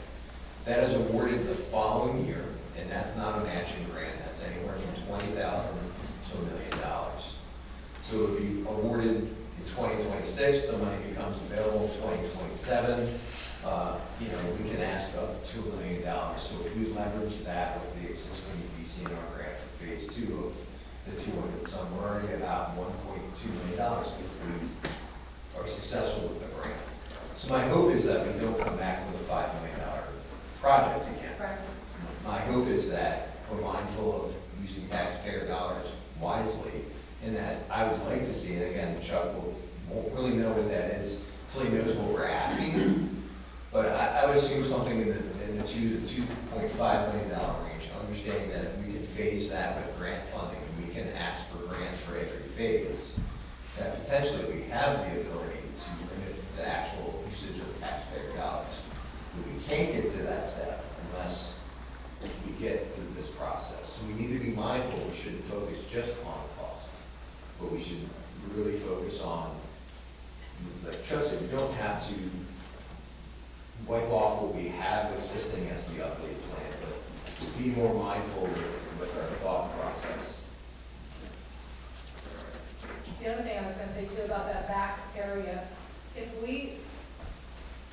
That is awarded the following year, and that's not a matching grant. That's anywhere from $20,000 to $1 million. So it would be awarded in 2026. The money becomes available in 2027. We can ask up to $2 million. So if we leverage that with the existing DCNR grant for phase 2 of the 200 some, we're already about $1.2 million if we are successful with the grant. So my hope is that we don't come back with a $5 million project again. Right. My hope is that we're mindful of using taxpayer dollars wisely, and that I would like to see, and again, Chuck won't really know what that is, so he knows what we're asking, but I would assume something in the $2 to $2.5 million range, understanding that if we can phase that with grant funding, we can ask for grants for every phase, that potentially we have the ability to limit the actual usage of taxpayer dollars. But we can't get to that step unless we get through this process. So we need to be mindful, we shouldn't focus just on cost, but we should really focus on, like Chuck said, we don't have to wipe off what we have existing as the update plan, but be more mindful with our thought process. The other thing I was gonna say too about that back area,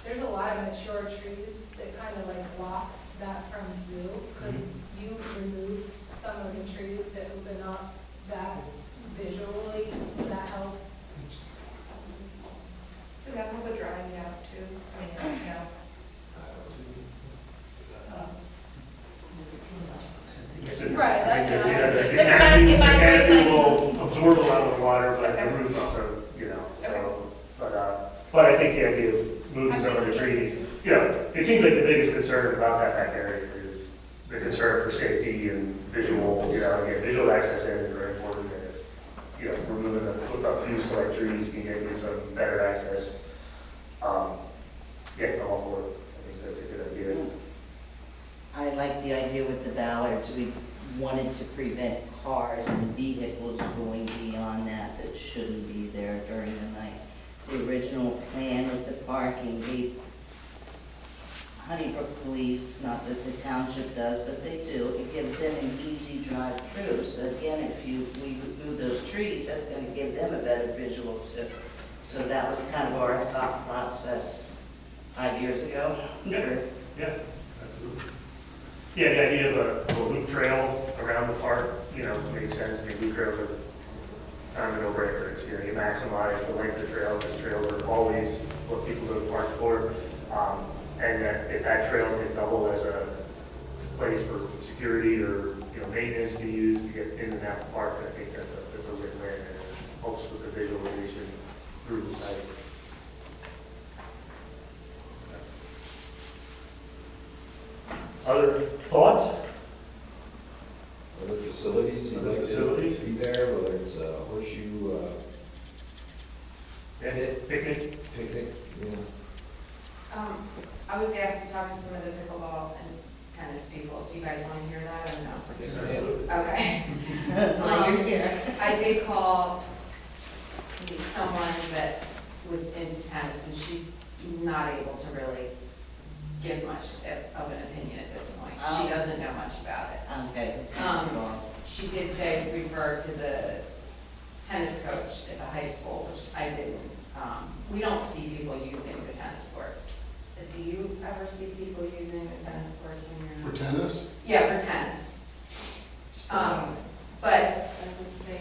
there's a lot of mature trees that kind of like block that from view. Could you remove some of the trees to open up that visually? Would that help? Could that help with drying out too? I mean, you know. Right, that's what I was- The canopy will absorb a lot of the water, but the roof also, so, but I think the idea of moving some of the trees, it seems like the biggest concern about that back area is the concern for safety and visual, again, visual access is very important, and if, removing a few select trees can get you some better access. I'm all for it. I think that's a good idea. I like the idea with the ballards. We wanted to prevent cars and vehicles going beyond that shouldn't be there during the night. The original plan with the parking, the Honeybrook Police, not that the township does, but they do, it gives them an easy drive through. So again, if we remove those trees, that's gonna give them a better visual too. So that was kind of our thought process 5 years ago. Yeah, absolutely. Yeah, the idea of a loop trail around the park, makes sense. I mean, loop trails are kind of a no-brainer. You maximize the length of trails. The trails are always what people go to the park for. And that if that trail can double as a place for security or, maintenance to use to get in and out of the park, I think that's a win-win, and it helps with the visualization through the site. Other thoughts? Other facilities you'd like Facilities? to be there, whether it's a horseshoe, Picnic? picnic, I was asked to talk to some of the pickleball and tennis people. Do you guys want to hear that or no? Absolutely. Okay. That's why you're here. I did call someone that was into tennis, and she's not able to really give much of an opinion at this point. She Oh. doesn't know much about it. Okay. She did say refer to the tennis coach at the high school, which I didn't. We don't see people using the tennis courts. Do you ever see people using the tennis courts when you're? For tennis? Yeah, for tennis. But I would say,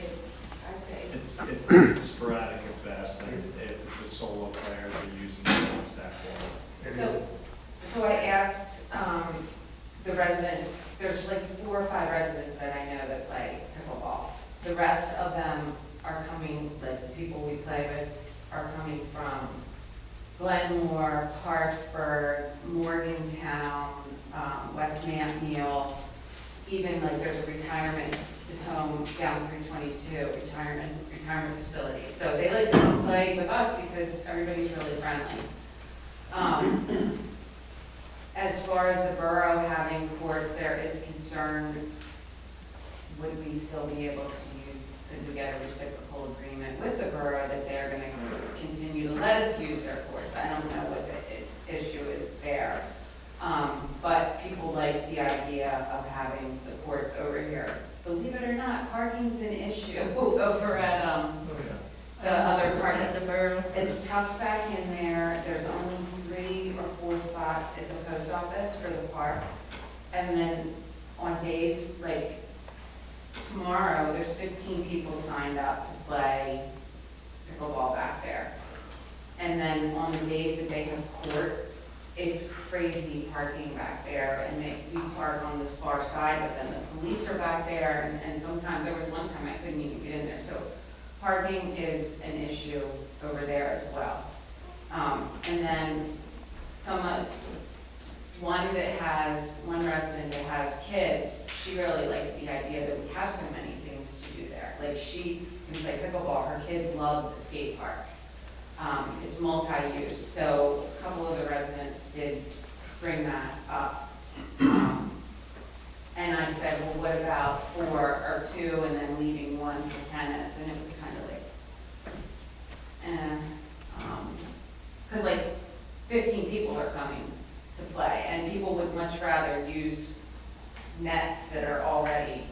It's sporadic at best, and if it's a solo player, they're using the basketball. So I asked the residents, there's like 4 or 5 residents that I know that play pickleball. The rest of them are coming, like the people we play with, are coming from Glenmore, Parksburg, Morgantown, West Mansfield, even like there's a retirement home down 322, retirement facility. So they like to come play with us because everybody's really friendly. As far as the borough having courts, there is concern, would we still be able to use, could we get a reciprocal agreement with the borough that they're going to continue to let us use their courts? I don't know what the issue is there. But people like the idea of having the courts over here. Believe it or not, parking's an issue over at the other part of the borough. It's tucked back in there. There's only 3 or 4 spots at the post office for the park. And then on days like tomorrow, there's 15 people signed up to play pickleball back there. And then on the days that they have court, it's crazy parking back there, and we park on this far side, but then the police are back there, and sometimes, there was one time I couldn't even get in there, so parking is an issue over there as well. And then one resident that has kids, she really likes the idea that we have so many things to do there. Like she can play pickleball, her kids love the skate park. It's multi-use, so a couple of the residents did bring that up. And I said, well, what about 4 or 2 and then leaving 1 for tennis? And it was kind of like, because like 15 people are coming to play, and people would much rather use nets that are already,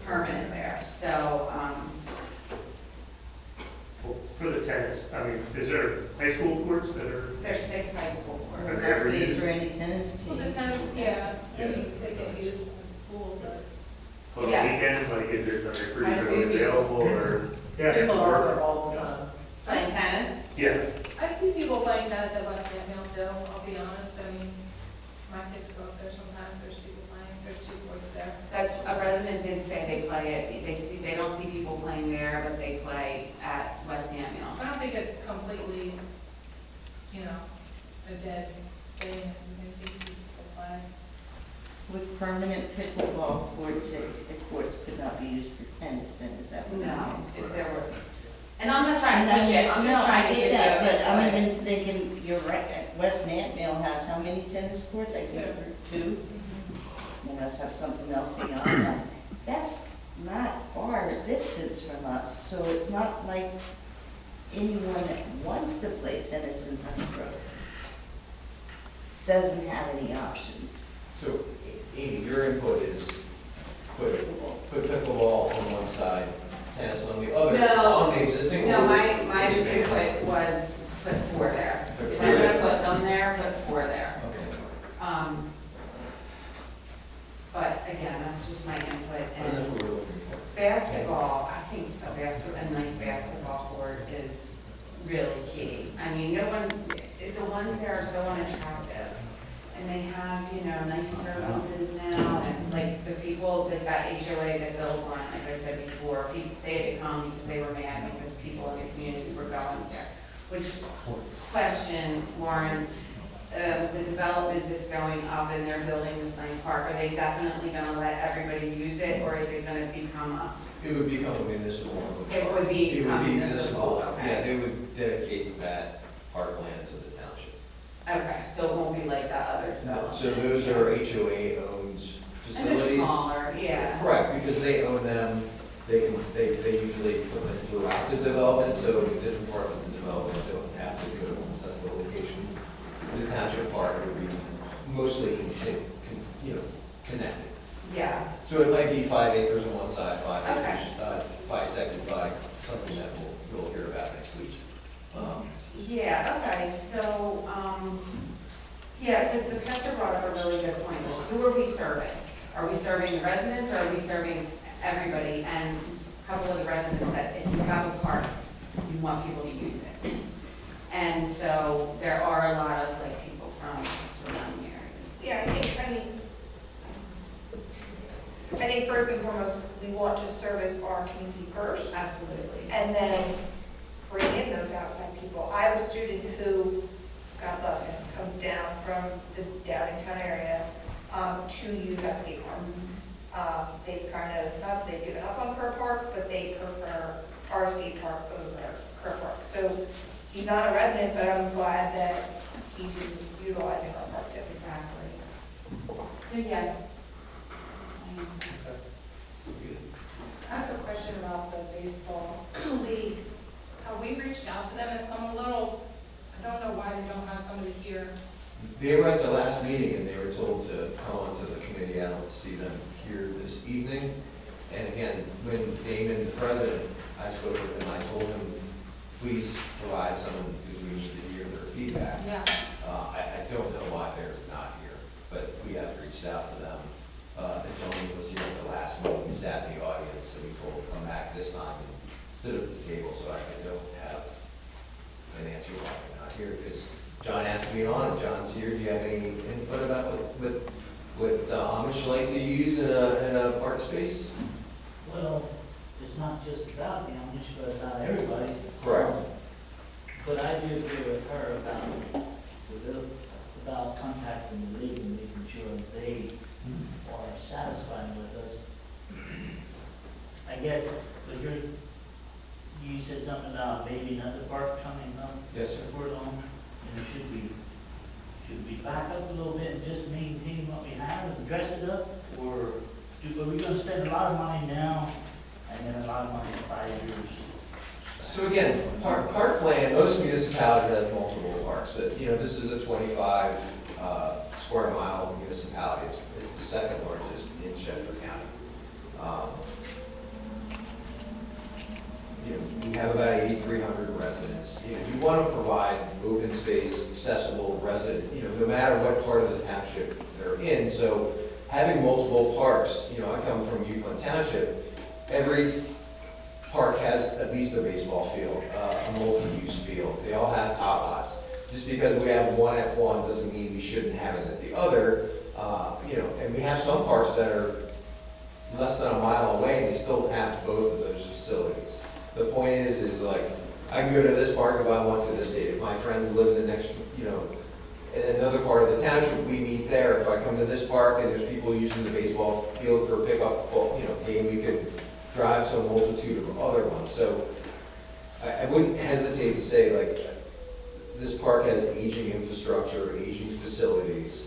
permanent there. So, Well, for the tennis, I mean, is there high school courts that are? there's 6 high school courts. Are they ever Wait used? for any tennis Well, the teams. tennis, yeah, Yeah. they get used in school, but. On the Yeah. weekends, like, is there, are they pretty I see readily available, or? Yeah. People are there all the time. Playing tennis? Yeah, I see people playing tennis at West Camp too, I'll be honest, I mean, my kids go up there sometimes, there's people playing, there's 2 courts there. That's, a resident did say they play it, they don't see people playing there, but they play at West Samuel. I don't think it's completely, a dead thing, I think people still play. With permanent pickleball courts, the courts could not be used for tennis, then is that what? No, if there were, and I'm not trying to push it, I'm just trying to get get that, the. but I'm even thinking, you're right, West Nantville has how many tennis courts? I think 2. They must have something else beyond that. That's not far a distance from us, so it's not like anyone that wants to play tennis in Pembroke doesn't have any options. So, Amy, your input is put pickleball on one side, tennis on the other, No. on the existing. No, or my expand? input was put 4 there. Put If 4 I'm gonna there. put them there, put 4 there. Okay. But again, that's just my input, And that's and what we're looking for. basketball, I think a nice basketball court is really key. I mean, the ones there are so unattractive, and they have, nice services now, and like the people that HOA that built one, like I said before, they had to come because they were mad because people in the community were going there. Which, question, Lauren, the development that's going up and they're building this nice park, are they definitely gonna let everybody use it, or is it gonna become It would become a municipal. it would be It would become be municipal, Yeah, okay? they would dedicate that parkland to the township. Okay, so it won't be like the other development? So those are HOA-owned And facilities. they're smaller, yeah. Correct, because they own them, they usually put them throughout the development, so different parts of the development don't have to go to one central location. The township park would be mostly connected. Yeah, So it might be 5 acres on one side, 5 Okay. acres bisected by something that we'll hear about next week. yeah, okay, so, yeah, because the pastor brought up a really good point. Who are we serving? Are we serving the residents, or are we serving everybody? And a couple of the residents said, if you have a park, you want people to use it. And so there are a lot of like people from surrounding areas. Yeah, I think first and foremost, we want to service our community first, Absolutely. and then bring in those outside people. I have a student who, God love him, comes down from the Downingtown area to use that skate park. They've not that they've given up on Kerr Park, but they prefer our skate park over Kerr Park. So he's not a resident, but I'm glad that he's utilizing our park too. Exactly. So, yeah. I have a question about the baseball league. We reached out to them, and I'm a little, I don't know why they don't have somebody here. They were at the last meeting and they were told to come on to the committee. I don't see them here this evening. And again, when Damon, the president, I spoke with him, I told him, please provide someone because we need to hear their feedback. Yeah. I don't know why they're not here, but we have reached out to them. The gentleman was here at the last meeting, he sat in the audience, so we told him to come back this time and sit at the table, so I don't have and answer why I'm not here, because John asked me on, and John's here. Do you have any input about what Amish like to use in a park space? Well, it's not just about the Amish, but about everybody. Correct. But I do agree with her about contacting the league and making sure they are satisfied with us. I guess, but you said something about maybe another park coming up. Yes, sir. Before long, and it should we back up a little bit and just maintain what we have and dress it up? Or are we gonna spend a lot of money now and then a lot of money in 5 years? So again, parkland, most municipalities have multiple parks. This is a 25 square mile municipality. It's the second largest in Chester County. We have about 8,300 residents. You want to provide open space, accessible resident, no matter what part of the township they're in. So having multiple parks, I come from Euclid Township, every park has at least a baseball field, a multi-use field. They all have top lots. Just because we have one at one doesn't mean we shouldn't have it at the other. And we have some parks that are less than a mile away and they still have both of those facilities. The point is like, I can go to this park if I want to this date. If my friends live in the next, in another part of the township, we meet there. If I come to this park and there's people using the baseball field for a pickup, game, we could drive to a multitude of other ones. So I wouldn't hesitate to say, like, this park has aging infrastructure, aging facilities.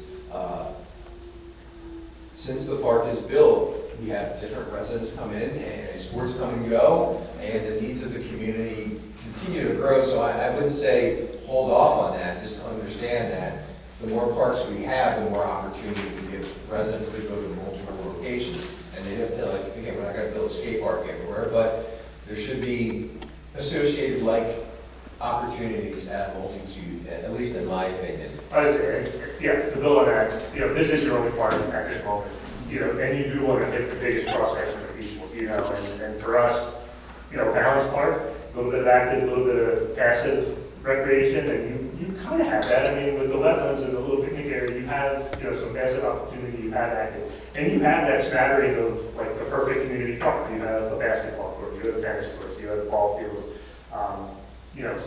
Since the park is built, we have different residents come in and sports come and go, and the needs of the community continue to grow. So I wouldn't say hold off on that, just to understand that the more parks we have, the more opportunity we give residents to go to multiple locations. And they don't, like, again, we're not gonna build a skate park everywhere, but there should be associated like opportunities at a multitude, at least in my opinion. I would say, yeah, to build on that, this is your only park at this moment, and you do want to hit the biggest cross section of people, and for us, balanced park, a little bit of active, a little bit of passive recreation, and you kind of have that. I mean, with the wetlands and the little picnic area, you have, some passive opportunity, you have active, and you have that smattering of, like, the perfect community park. You have a basketball court, you have tennis courts, you have ball fields,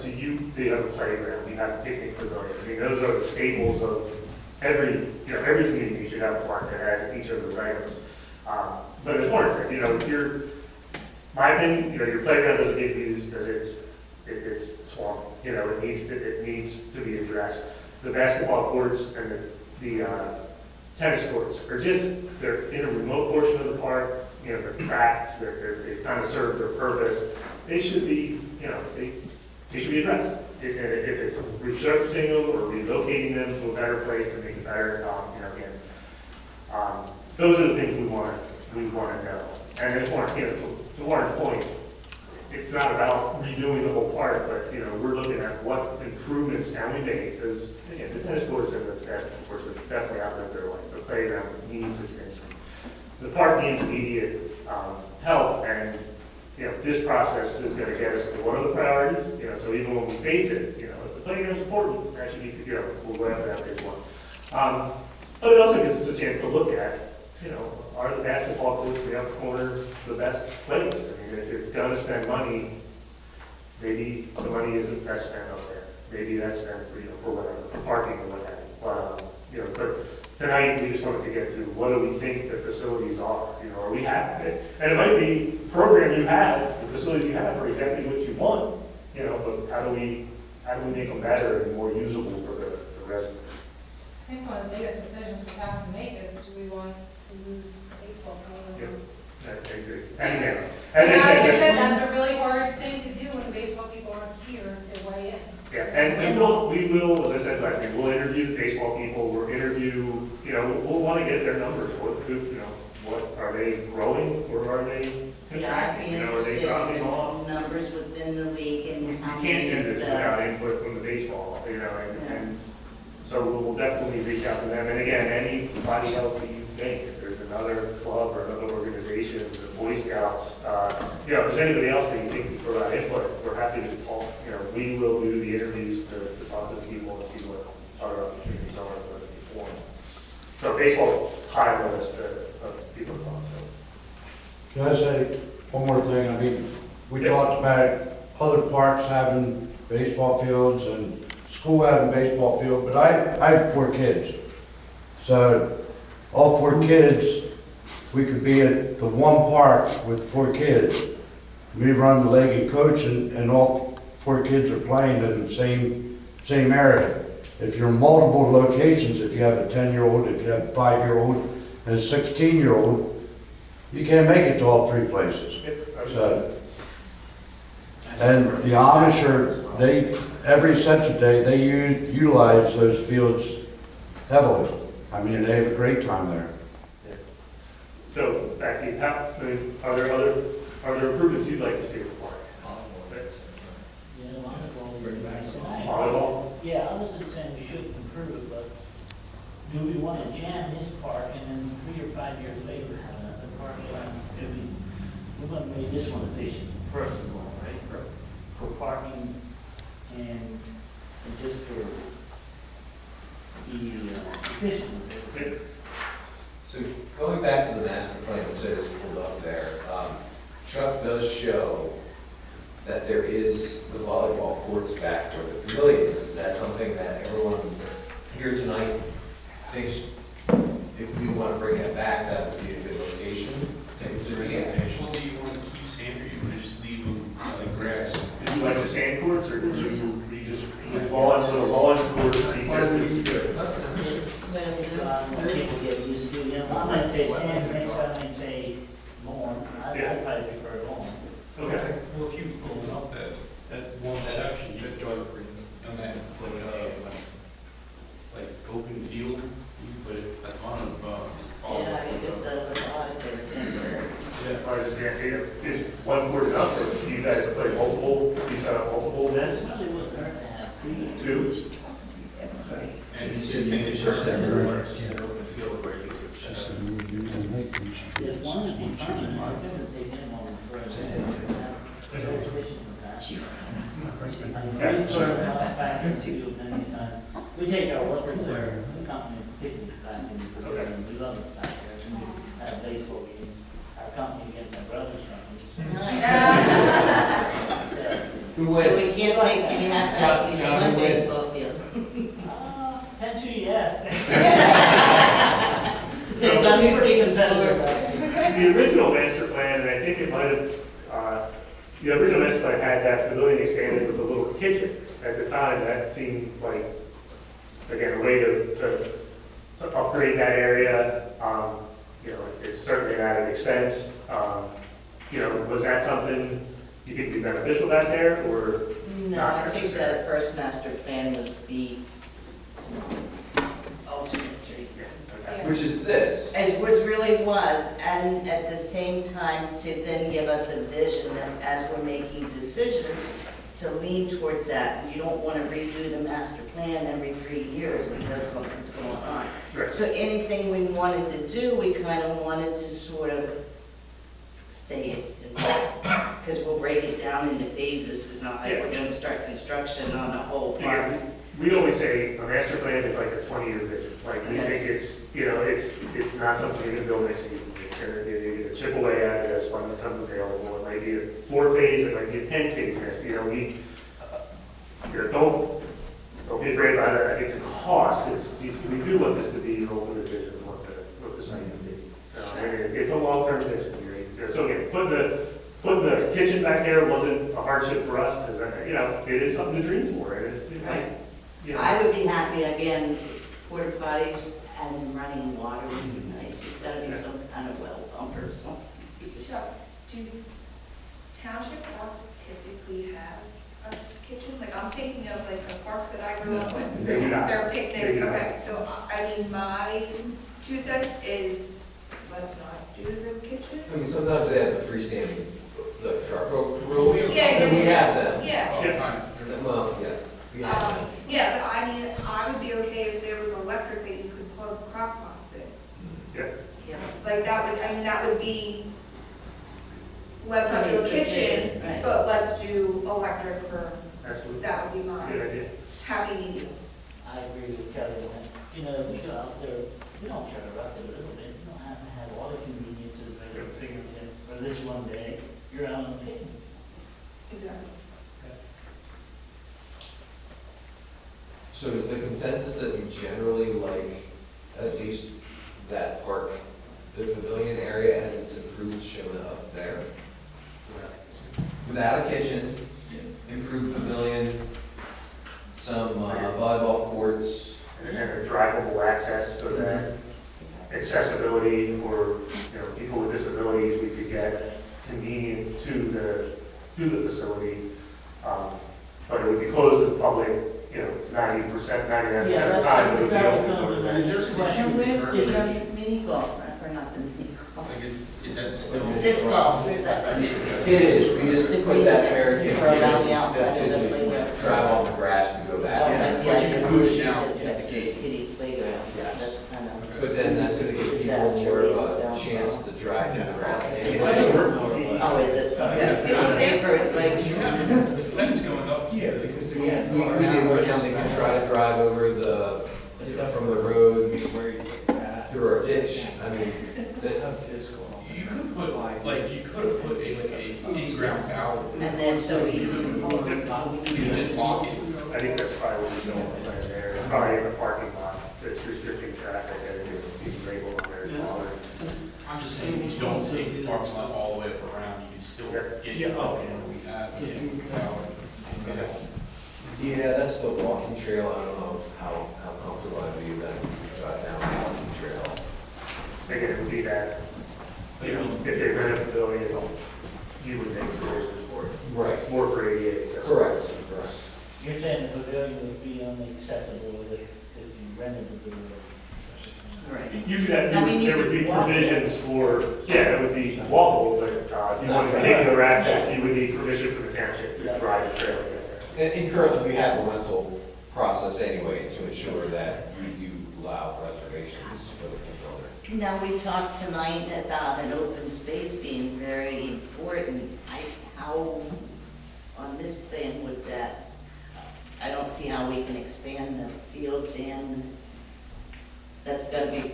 so you have a playground, you have a picnic pavilion. I mean, those are the staples of every community should have a park that has each of those items. But as Warren said, my opinion, your playground doesn't get used because it's swamp. It needs to be addressed. The basketball courts and the tennis courts they're in a remote portion of the park. They're cracked. They kind of serve their purpose. They should be, they should be addressed. If it's resurfacing them or relocating them to a better place to make it better, those are the things we want to know. And as to Warren's point, it's not about redoing the whole park, but we're looking at what improvements can we make, because again, the tennis courts and the basketball courts have definitely outlived their life. The playground needs attention. The park needs immediate help, and this process is going to get us to one of the priorities. So even when we face it, if the playground is important, that should be, we'll go after that big one. But it also gives us a chance to look at, are the basketball courts in the upper corner the best place? I mean, if you're going to spend money, maybe the money isn't best spent up there. Maybe that's spent for whatever, for parking or what have you. But tonight we just wanted to get to what do we think the facilities are? Are we happy? And it might be the program you have, the facilities you have are exactly what you want. But how do we make them better and more usable for the residents? I think one of the biggest decisions we have to make is, do we want to lose baseball program? I agree. And again, And as I like I said, said, that's a really hard thing to do when baseball people aren't here to weigh in. yeah, and we will, as I said last week, we'll interview baseball people, we'll interview, we'll want to get their numbers. What are they growing or are they Yeah, I'd be contracting? Are interested they dropping in off? numbers within the league and You how can't many do of this the, without input from the baseball, and so we'll definitely reach out to them. And again, anybody else that you think, if there's another club or another organization, the Boy Scouts, if there's anybody else that you think can provide input, we're happy to talk. We will do the interview see what our opportunities are for the before. So baseball's high on the list of people to talk to. Can I say one more thing? I mean, we talked about other parks having baseball fields and school having baseball field, but I have 4 kids. So all 4 kids, we could be at the one park with 4 kids. We run the league and coach, and all 4 kids are playing in the same area. If you're in multiple locations, if you have a 10-year-old, if you have a 5-year-old, and a 16-year-old, you can't make it to all 3 places. So, and the Amish every Central Day, they utilize those fields heavily. I mean, they have a great time there. So, back to you, are there improvements you'd like to see in the park? Yeah, volleyball would be nice. And I- Volleyball? Yeah, I wasn't saying we shouldn't improve it, but do we want to jam this park and then 3 or 5 years later have another park? We want to make this one efficient, first of all, right? For parking and just for the efficient. So going back to the master plan, which is pulled up there, Chuck does show that there is the volleyball courts back where the pavilion is. Is that something that everyone here tonight thinks, if we want to bring it back, that would be a good location? Well, do you want to keep sand or you want to just leave them like grass? Did you like the sand courts, or did you just put a lawn courts? When people get used to, you know, I might say sand, maybe I might say lawn. I'd probably prefer lawn. Okay. Well, if you open up that one section, you join on that, like open field, you can put it, that's on Yeah, you could set up a lot of temporary. Or is one court enough, or do you guys play multiple, you set up multiple events? Probably wouldn't hurt to have 3 games. 2? And you said think it's everywhere, just an open field where you could set up. There's one that be fine, it doesn't take any more than 4 seconds. They're efficient with that. I've used it back in the field many times. We take our workers there, the company picnic back in the pavilion, we love it back there. And we have a baseball game, our company against our brother's company. So we can't take, we have to have these one baseball field. Depends who you ask. Depends on who's keeping score. The original master plan, and I think it might have, the original master plan had that pavilion expanded with a little kitchen. At the time, that seemed like, again, a way to upgrade that area. You know, it's certainly an added expense. You know, was that something you think would be beneficial back there, or? No, I think the first master plan was the alternate treatment. Okay. Which is this. As which really was, and at the same time to then give us a vision that as we're making decisions, to lean towards that. You don't want to redo the master plan every 3 years because something's going on. Right. So anything we wanted to do, we kind of wanted to sort of stay in that, because we'll break it down into phases. It's not like we're going to start construction on the whole park. Yeah, we always say a master plan is like a 20-year vision. Like, we think Yes. it's, you know, it's not something you can build next season. It's gonna be a chip away at it as when it becomes available. It might be a 4-phase, it might be a 10-phase master. You know, don't be afraid about it. I think the cost is, we do want this to be an open vision of what the site can be. So, I mean, it's a long-term vision. So again, putting the kitchen back there wasn't a hardship for us, because, you know, it is something to dream for. And Right. you know, I would be happy, again, porta potties and running water would be nice. There's got to be some kind of well pump or something. Chuck, do township parks typically have a kitchen? Like, I'm thinking of like the parks that I grew up with. They do not. Their picnics, They do not. okay, so I mean, my 2 cents is, let's not do the kitchen. I mean, sometimes they have the freestanding, the charcoal grills. Yeah, yeah, And we yeah. have them. Yeah. All the time. Well, yes, we have them. Yeah, but I mean, I would be okay if there was electric that you could plug crock pots in. Yeah. Yeah. Like, that would, I mean, that would be, let's not do a Something kitchen, sufficient, right. but let's do electric for, Absolutely. that would be That's a my good idea. happy medium. I agree with Kelly, that, you know, we go out there, we don't try to rough it a little bit, you don't have to have all the conveniences at your fingertip for this one day, you're out on the picnic. Exactly. So is the consensus that we generally like at least that park, the pavilion area as it's improved shown up there? Without a kitchen, improved pavilion, some volleyball courts. And a drivable access so that accessibility for, you know, people with disabilities, we could get convenient to the facility. But it would be closed to the public, you know, 90%, 99% of the time. It would be open to the Is there a question And with where's the verbiage? mini golf, or not the mini golf? Like, is that still? Disc golf, where's that? It is, we just put that barricade. Or around the outside of the playground. Travel on the grass to go Oh, back. that's the But you idea can of push pushing down. kids next to the kiddie playground, yeah, that's kind of. But then that's gonna give people more of a chance to drive through the grass. Oh, is it? Okay. On paper, it's like. There's fence going up. Yeah, because again, it's We going did around. right now, they can try to drive over the, from the road Where you put that. through our ditch. I mean, that, You could put, like, you could have put a in-ground power. And then so easy. You could just lock it. I think that's probably what we're going right there. Probably in the parking lot, that's restricting traffic, and it's labeled on there as well. I'm just saying, if you don't take the parking lot all the way up around, you can still get to Yeah. power. yeah, that's the walking trail. I don't know how comfortable I'd be that drive down the walking trail. Again, it would be that, you know, if they rent a pavilion, you would make provisions for it. Right. More for ADA. Correct. You're saying the pavilion would be only accessible if you rented the pavilion? Right. You could have, I mean, you there would could be walk provisions for, yeah, it would be walkable, but if you wanted vehicular access, you would need permission from the township to drive the trail. And currently, we have a rental process anyway to ensure that we do allow reservations for the pavilion. Now, we talked tonight about an open space being very important. How, on this plan would that, I don't see how we can expand the fields in. That's gotta be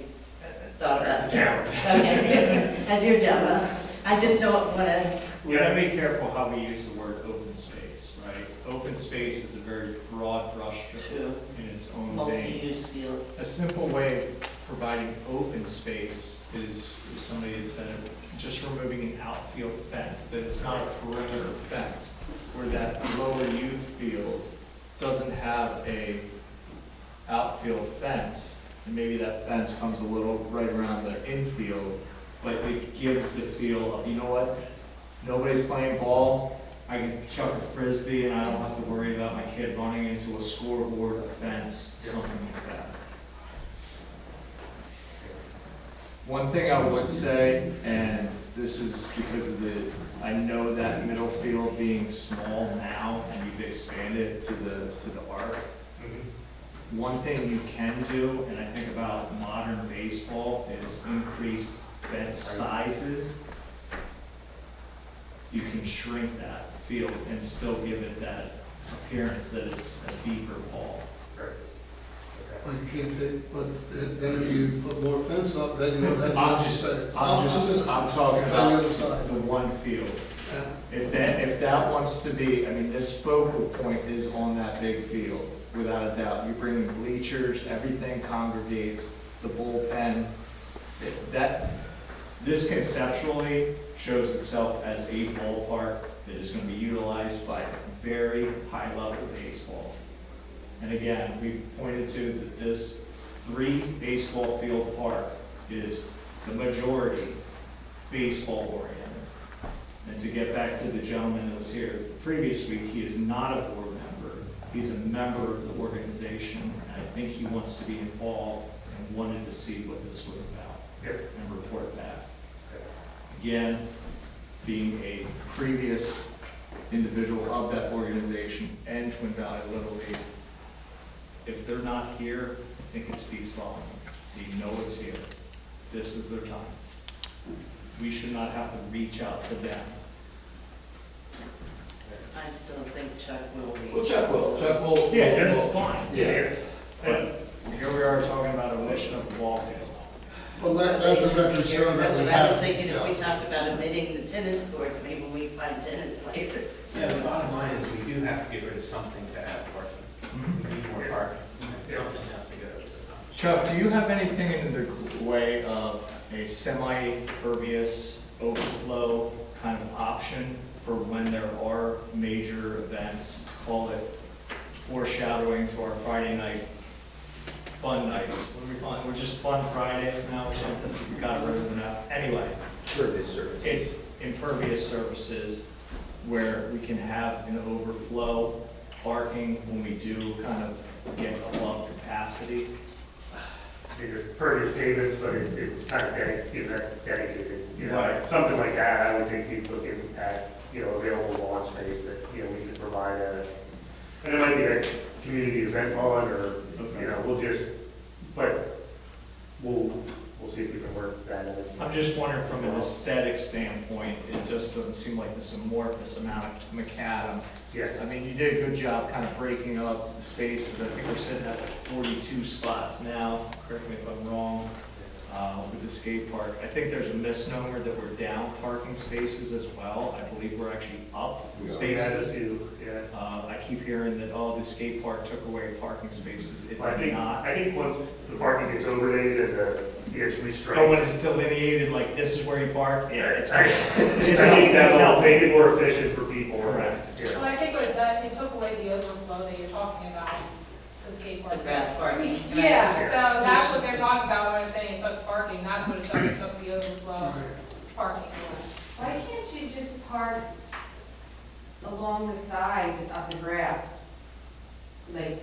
thought about. Okay, as your job, I just don't wanna, We gotta be careful how we use the word open space, right? Open space is a very broad brush True. in its own vein. multi-use field. A simple way of providing open space is somebody had said, just removing an outfield fence, that it's not a perimeter fence, where that lower youth field doesn't have a outfield fence, and maybe that fence comes a little right around the infield, but it gives the feel of, you know what, nobody's playing ball, I can chuck a frisbee and I don't have to worry about my kid running into a scoreboard, a fence, something like that. One thing I would say, and this is because of I know that middle field being small now, and you've expanded it to the arc. One thing you can do, and I think about modern baseball, is increased fence sizes. You can shrink that field and still give it that appearance that it's a deeper ball. But you can't take, but then if you put more fence up, then you don't have. I'm talking On the about other side. the one field. Yeah. If that wants to be, I mean, this focal point is on that big field, without a doubt. You bring in bleachers, everything congregates, the bullpen. This conceptually shows itself as a ballpark that is going to be utilized by very high-level baseball. And again, we pointed to that this 3 baseball field park is the majority baseball oriented. And to get back to the gentleman that was here previous week, he is not a board member. He's a member of the organization, and I think he wants to be involved and wanted to see what this was about and report back. Again, being a previous individual of that organization and Twin Valley Little League, if they're not here, I think it speaks volumes. They know it's here. This is their time. We should not have to reach out to them. I still think Chuck will be. Well, Chuck will. Yeah, that's fine. Yeah. But here we are talking about omission of the ball field. Well, let the record show that That's we what I was have. thinking, if we talked about omitting the tennis courts, maybe we find tennis players. Yeah, the bottom line is we do have to get rid of something to add parking. We need more parking, and something has to go. Chuck, do you have anything in the way of a semi-pervious overflow kind of option for when there are major events? Call it foreshadowing to our Friday night fun nights. What do we call it? We're just fun Fridays now or something. We got rid of enough. Anyway, Service services. it's impervious surfaces where we can have an overflow parking when we do kind of get above capacity. Your pervious pavements, but it's kind of dedicated, you know, Right. like something like that, I would think people looking at, you know, available lawn space that, you know, we could provide and it might be a community event lawn, or, you know, we'll just, but we'll see if we can work that in. I'm just wondering from an aesthetic standpoint, it just doesn't seem like this amorphous amount of macadam. Yeah, I mean, you did a good job kind of breaking up the spaces. I think we're sitting at like 42 spots now, correct me if I'm wrong, with the skate park. I think there's a misnomer that we're down parking spaces as well. I believe we're actually up We are. spaces. yeah. I keep hearing that, oh, the skate park took away parking spaces. It I did think, not. I think once the parking gets overlaid and gets But when restriped. it's delineated, like this is where you park, yeah, it's. I think that'll make it more efficient for people. Correct. Well, I think what it does, it took away the overflow that you're talking about, the skate park. The grass parking. Yeah, so that's what they're talking about when I'm saying it took parking, that's what it took, it took the overflow parking away. Why can't you just park along the side of the grass? Like,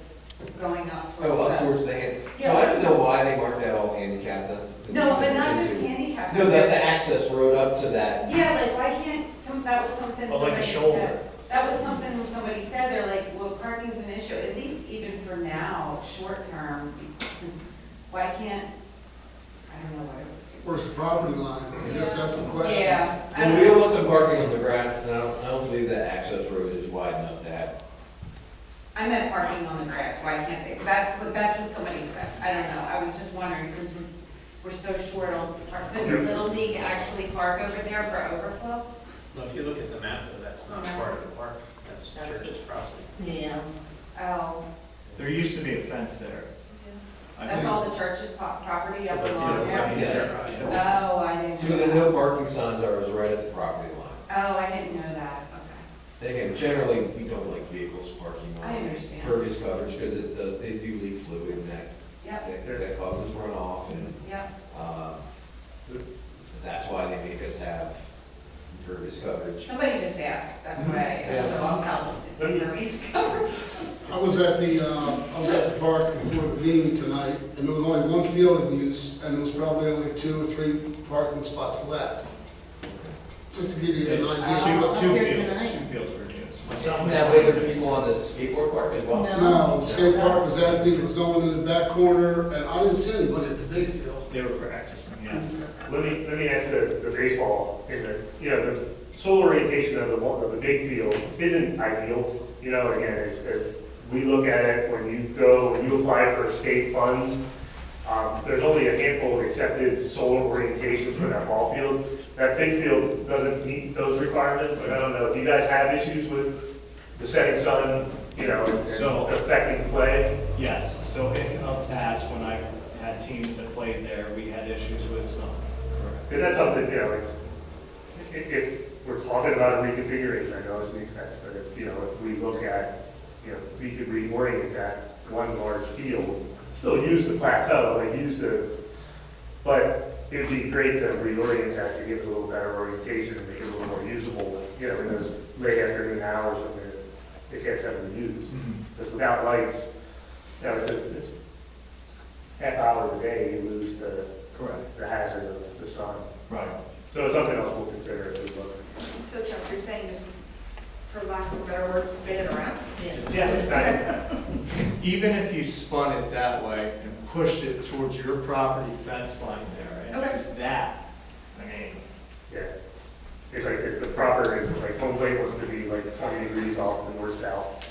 going up towards Oh, up the... towards the hand. So Yeah. I don't know why they marked that all handicapped. No, but not just handicap. No, the access road up to that. Yeah, like, why can't, that was something Oh, like a somebody shoulder. said. That was something somebody said, they're like, well, parking's an issue, at least even for now, short term, since, why can't, I don't know what it Where's the property line? I guess that's the would. question. Yeah. I When don't we know. looked at parking on the grass, and I don't believe that access road is wide enough to have. I meant parking on the grass, why can't they, that's what somebody said, I don't know, I was just wondering, since we're so short on park, could the Little League actually park over there for overflow? Well, if you look at the map, though, that's not part of the park, that's That's church's property. Yeah. Oh, There used to be a fence there. I that's think- all the church's property up To the along left there? there, right. Oh, I didn't So know the that. no parking signs are right at the property line. Oh, I didn't know that, okay. And again, generally, we don't like vehicles parking I on understand. pervious coverage because they do leak fluid and Yep, that causes runoff and, yep. that's why they make us have impervious coverage. Somebody just asked, that's why, I Yeah. asked, so I'll tell them, it's impervious coverage. I was at the park before the meeting tonight, and there was only one field in use, and there was probably only 2 or 3 parking spots left. Just to give you an idea. of what- Two Here fields, tonight. 2 fields were used. Myself. Now, were there people on the skateboard park as well? No. No, the skate park was empty, it was going in the back corner, and I didn't see anybody at the big field. They were practicing, yes. Let me answer the baseball, in the, you know, the sole orientation of the big field isn't ideal. You know, again, we look at it, when you apply for state funds, there's only a handful of accepted solar orientations for that ball field. That big field doesn't meet those requirements, and I don't know, do you guys have issues with the setting sun, you know, So- and affecting play? Yes, so in the past, when I had teams that played there, we had issues with some. Correct. Because that's something, you know, if we're talking about a reconfiguration, I know it's an expense, but if, you know, if we look at, you know, if we could reorient that one large field, still use the plateau, like use the, but it'd be great to reorient that to give it a little better orientation and make it a little more usable, you know, in those late afternoon hours when it gets heavily used. Because without lights, you know, it's half hour a day, you lose Correct. the hazard of the sun. Right. So it's something else we'll consider as we look. So Chuck, you're saying just, for lack of a better word, spin it around? Yeah. Even if you spun it that way and pushed it towards your property fence line there, and Okay. it was that, I mean, Yeah. It's like the proper is like home plate wants to be like 20 degrees off the north-south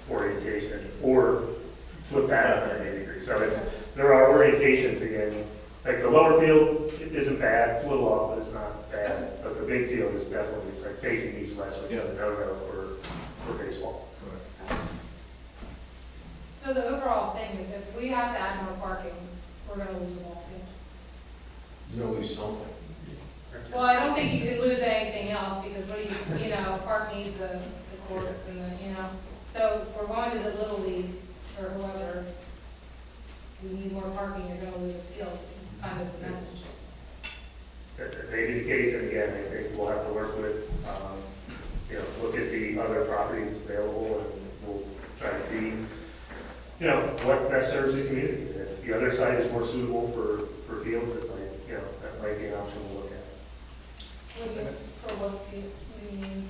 orientation, or flip that 180 degrees. So there are orientations again, like the lower field isn't bad, it's a little off, but it's not bad. But the big field is definitely, it's like facing east-west, which is a no-no for baseball. So the overall thing is if we have to add more parking, we're gonna lose a ball field. You're gonna lose something. Well, I don't think you could lose anything else because what do you know, park needs the courts and the, So if we're going to the Little League or whoever, we need more parking, you're gonna lose a field, is kind of the message. That may be the case, and again, I think we'll have to work with, look at the other properties available, and we'll try to see, what best serves the community. If the other site is more suitable for fields, it might, that might be an option to look at. For what field, what do you mean?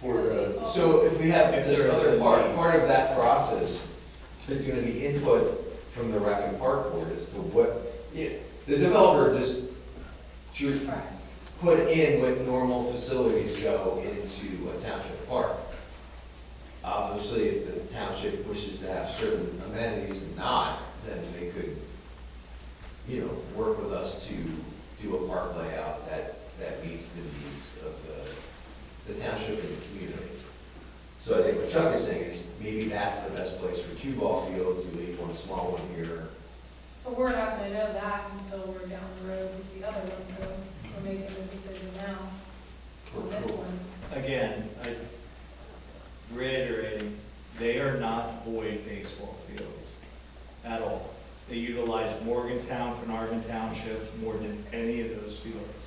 For the, So if we have If this there is other a part, need. part of that process is gonna be input from the rec and park board as to what, the developer just should Right. put in what normal facilities go into a township park. Obviously, if the township wishes to have certain amenities and not, then they could, work with us to do a park layout that meets the needs of the township and the community. So I think what Chuck is saying is maybe that's the best place for two ball fields, you leave one small one here. But we're not gonna know that until we're down the road with the other ones, so we're making a decision now on this one. Again, reiterating, they are not void baseball fields at all. They utilize Morgantown, Carnarvon Township more than any of those fields.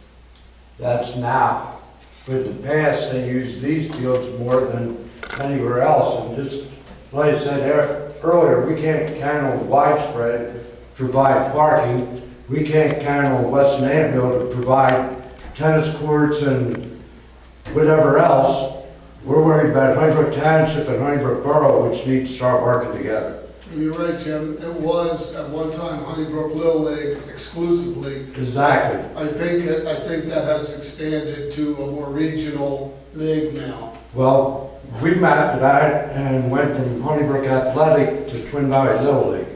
That's now. But in the past, they used these fields more than anywhere else. And just, like I said earlier, we can't count on widespread provide parking. We can't count on Weston Abbeville to provide tennis courts and whatever else. We're worried about Honeybrook Township and Honeybrook Borough, which need to start working together. You're right, Jim. It was at one time Honeybrook Little League exclusively. Exactly. I think that has expanded to a more regional league now. Well, we mapped it out and went from Honeybrook Athletic to Twin Valley Little League.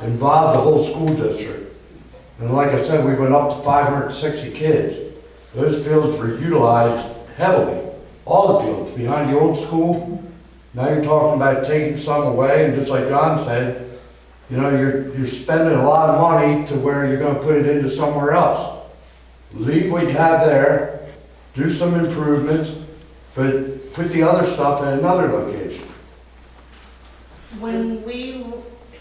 Involved the whole school district. And like I said, we went up to 560 kids. Those fields were utilized heavily. All the fields, behind the old school. Now you're talking about taking some away, and just like John said, you're spending a lot of money to where you're gonna put it into somewhere else. Leave what you have there, do some improvements, but put the other stuff in another location. When we,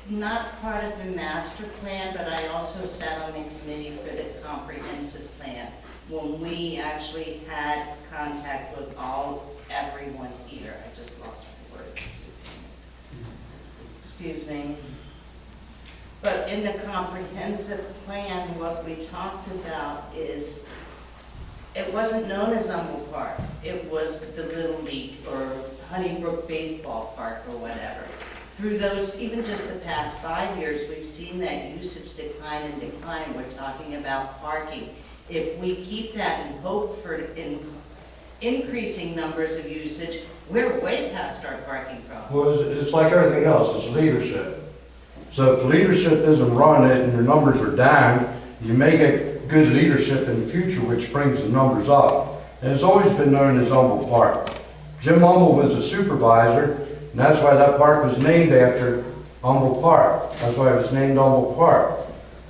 not part of the master plan, but I also sat on the committee for the comprehensive plan, when we actually had contact with everyone here, I just lost my words. Excuse me. But in the comprehensive plan, what we talked about is, it wasn't known as Humble Park. It was the Little League or Honeybrook Baseball Park or whatever. Through those, even just the past 5 years, we've seen that usage decline and decline. We're talking about parking. If we keep that and hope for increasing numbers of usage, we're way past our parking problem. Well, it's like everything else, it's leadership. So if leadership isn't running it and your numbers are down, you may get good leadership in the future, which brings the numbers up. And it's always been known as Humble Park. Jim Humble was a supervisor, and that's why that park was named after Humble Park. That's why it was named Humble Park.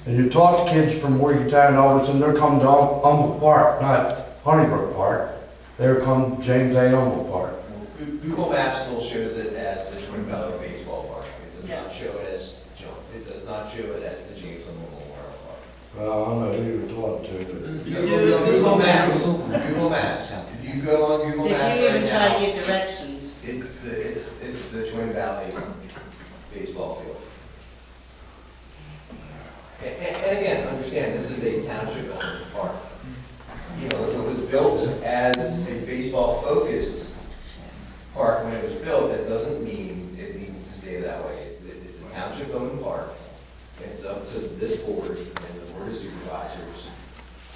And you talk to kids from Morgantown and Alderson, they're coming to Humble Park, not Honeybrook Park. They're come James A. Humble Park. Google Maps still shows it as the Twin Valley Baseball Park. It does not Yes. show it as, it does not show it as the James Humble Memorial Park. Well, I don't know who you were talking to, but If you look at Google Maps, Google Maps. If you go on Google If Maps you right even try to now, get directions, it's the Twin Valley baseball field. And again, understand, this is a township owned park. If it was built as a baseball focused park when it was built, that doesn't mean it needs to stay that way. It's a township owned park. And it's up to this board and the board of supervisors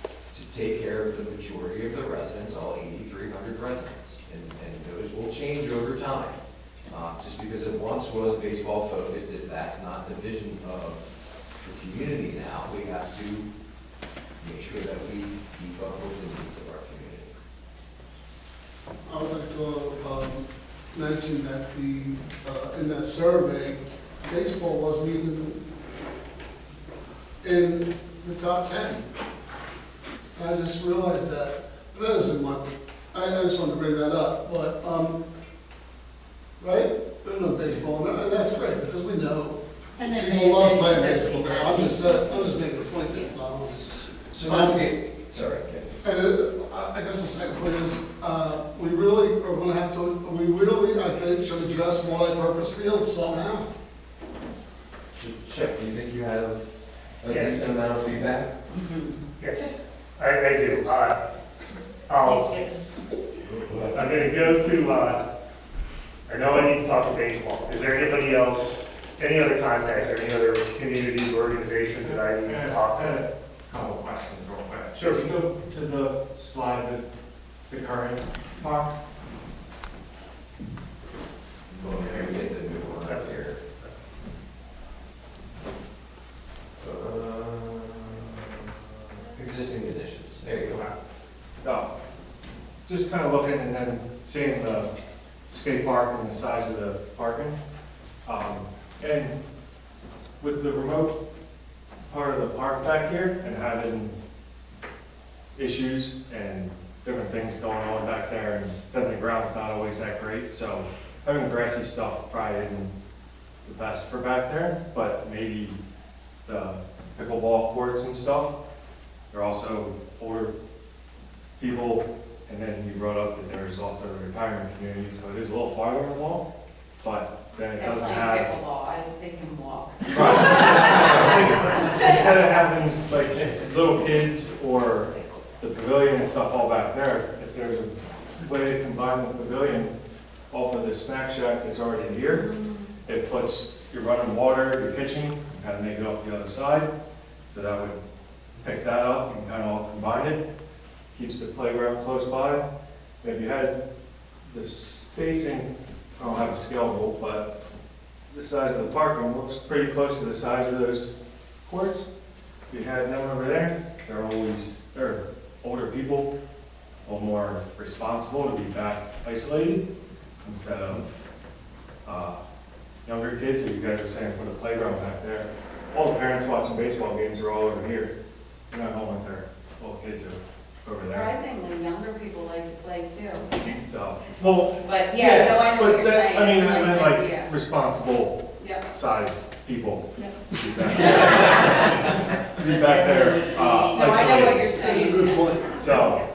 to take care of the majority of the residents, all 8,300 residents. And those will change over time. Just because it once was a baseball that's not the vision of the community now. We have to make sure that we keep up with the needs of our community. I would like to mention that in that survey, baseball wasn't even in the top 10. I just realized that. That isn't my, I just wanted to bring that up, but, right? There's no baseball, and that's great, because we know And then people love playing baseball there. I'm just making a point, it's not. So not to get, sorry, Ken. And I guess the second point is, we really are gonna have to, we really, I think, should address multi-purpose fields somehow. Chip, do you think you have a Yes. decent amount of feedback? Yes, I do. I'm gonna go to, I know I need to talk to baseball. Is there anybody else, any other contact, or any other community organizations that I need to talk to? Couple questions real quick. Sure. Can you go to the slide with the current park? Well, we're gonna get the new one up here. Existing conditions, there you go. So, just kind of looking and then seeing the skate park and the size of the parking. And with the remote part of the park back here and having issues and different things going on back there, and then the ground's not always that great, so having grassy stuff probably isn't the best for back there, but maybe the pickleball courts and stuff. They're also older people, and then you brought up that there's also a retirement community, so it is a little farther along, but then it doesn't have. Pickleball, they can walk. Instead of having like little kids or the pavilion and stuff all back there, if there's a way to combine the pavilion off of the snack shack that's already here, it puts, you're running water, you're pitching, you kind of make it up the other side, so that would pick that up and kind of all combine it, keeps the playground close by. And if you had the spacing, I don't have a scale rule, but the size of the parking looks pretty close to the size of those courts. If you had them over there, they're older people, a little more responsible to be back isolated instead of younger kids, as you guys were saying, put a playground back there. All the parents watching baseball games are all over here. They're not home with their little kids over there. Surprisingly, younger people like to play too. So, well, But yeah, no, I know what but you're that- saying. I mean, It's a I nice meant like idea. responsible Yep. size people. Yep. To be back, to be back there, No, I know what isolated. you're That's a saying. good point. So,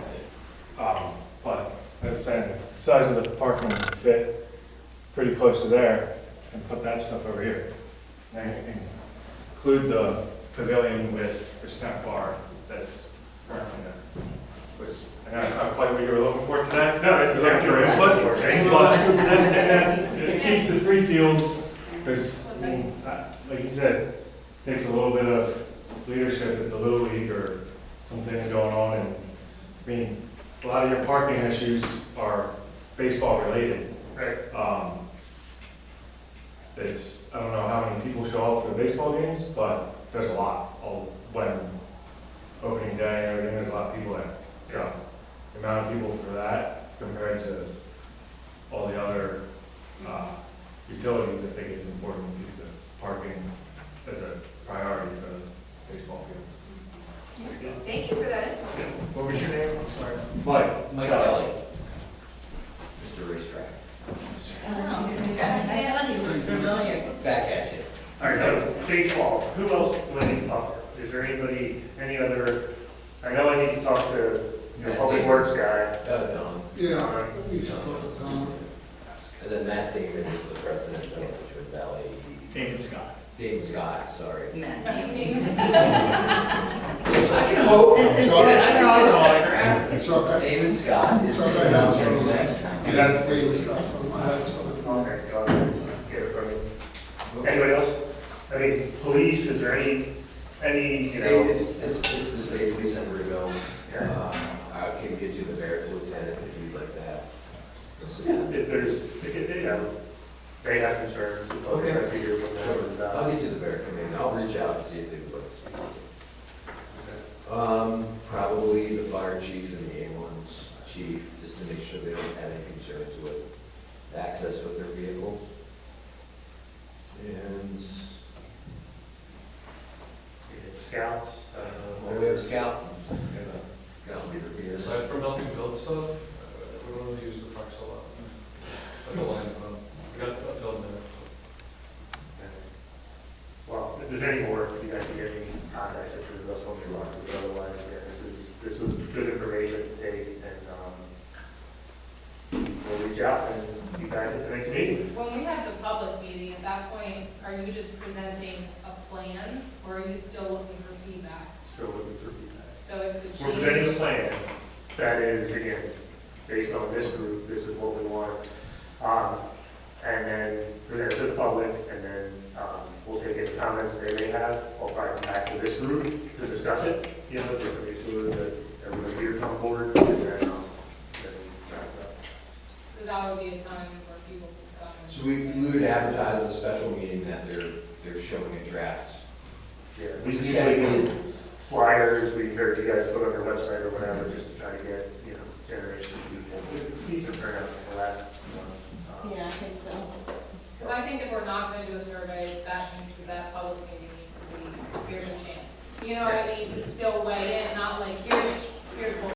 but I was saying, the size of the parking would fit pretty close to there, and put that stuff over here. And include the pavilion with the snack bar that's currently there. I know it's not quite what you were looking for today. No, it's Like your input, exactly. and then it keeps the 3 fields, because, like you said, takes a little bit of leadership at the Little League or some things going on, and, I mean, a lot of your parking issues are baseball related. Right. I don't know how many people show up for the baseball games, but there's a lot. When opening day and everything, there's a lot of people there. So, the amount of people for that compared to all the other utilities, I think it's important to keep the parking as a priority for the baseball fields. Thank you for that. What was your name? I'm sorry. Mike Kelly. Mr. Racetrack. Back at you. All right, so baseball, who else do I need to talk to? Is there anybody, any other, I know I need to talk to the public works guy. Don. Yeah, we should talk to Tom. And then Matt David is the president of Richmond Valley. David Scott. David Scott, sorry. Matt, I can hope. That's his- I can get an autograph. It's okay. David Scott is the It's okay. announcement. You got the things from my head, so. Okay, I'll get it from you. Anybody else? I mean, police, is there any, you know? It's the state police in Riverville. I can get you the barracks lieutenant if you'd like that. If there's, you know, they have concerns. The public Okay. has to hear from them. and, I'll get you the bear committee, I'll reach out and see if they would like to speak. Probably the fire chief and the A1's chief, just to make sure they don't have any concerns with access with their vehicles. And, Scouts, well, we have a scout, we have a scout leader here. Aside from helping build stuff, we don't really use the parks a lot. Like the Lions Club, we got a field there. Well, if there's any more, if you guys can get me contact with us, I'm sure, but otherwise, yeah, this was good information to take, and, we'll reach out and you guys at the next meeting. When we have the public meeting, at that point, are you just presenting a plan, or are you still looking for feedback? Still looking for feedback. So it could We're presenting a change. plan that is, again, based on this group, this is what we want. And then present it to the public, and then, we'll take any comments they may have. I'll probably come back to this group to discuss it, you know, just to make sure that everyone here come forward, and then, wrap it up. So that would be a time where people could come. and- So we would advertise at a special meeting that they're showing a draft. Yeah, we usually do flyers, we encourage you guys to put on their website or whatever, just to try to get, you know, generation of people. Decent turnout for that. Yeah, I think so. Because I think if we're not gonna do a survey, that means that public meeting needs to be, here's a chance. You know what I mean, to still weigh in, not like, here's what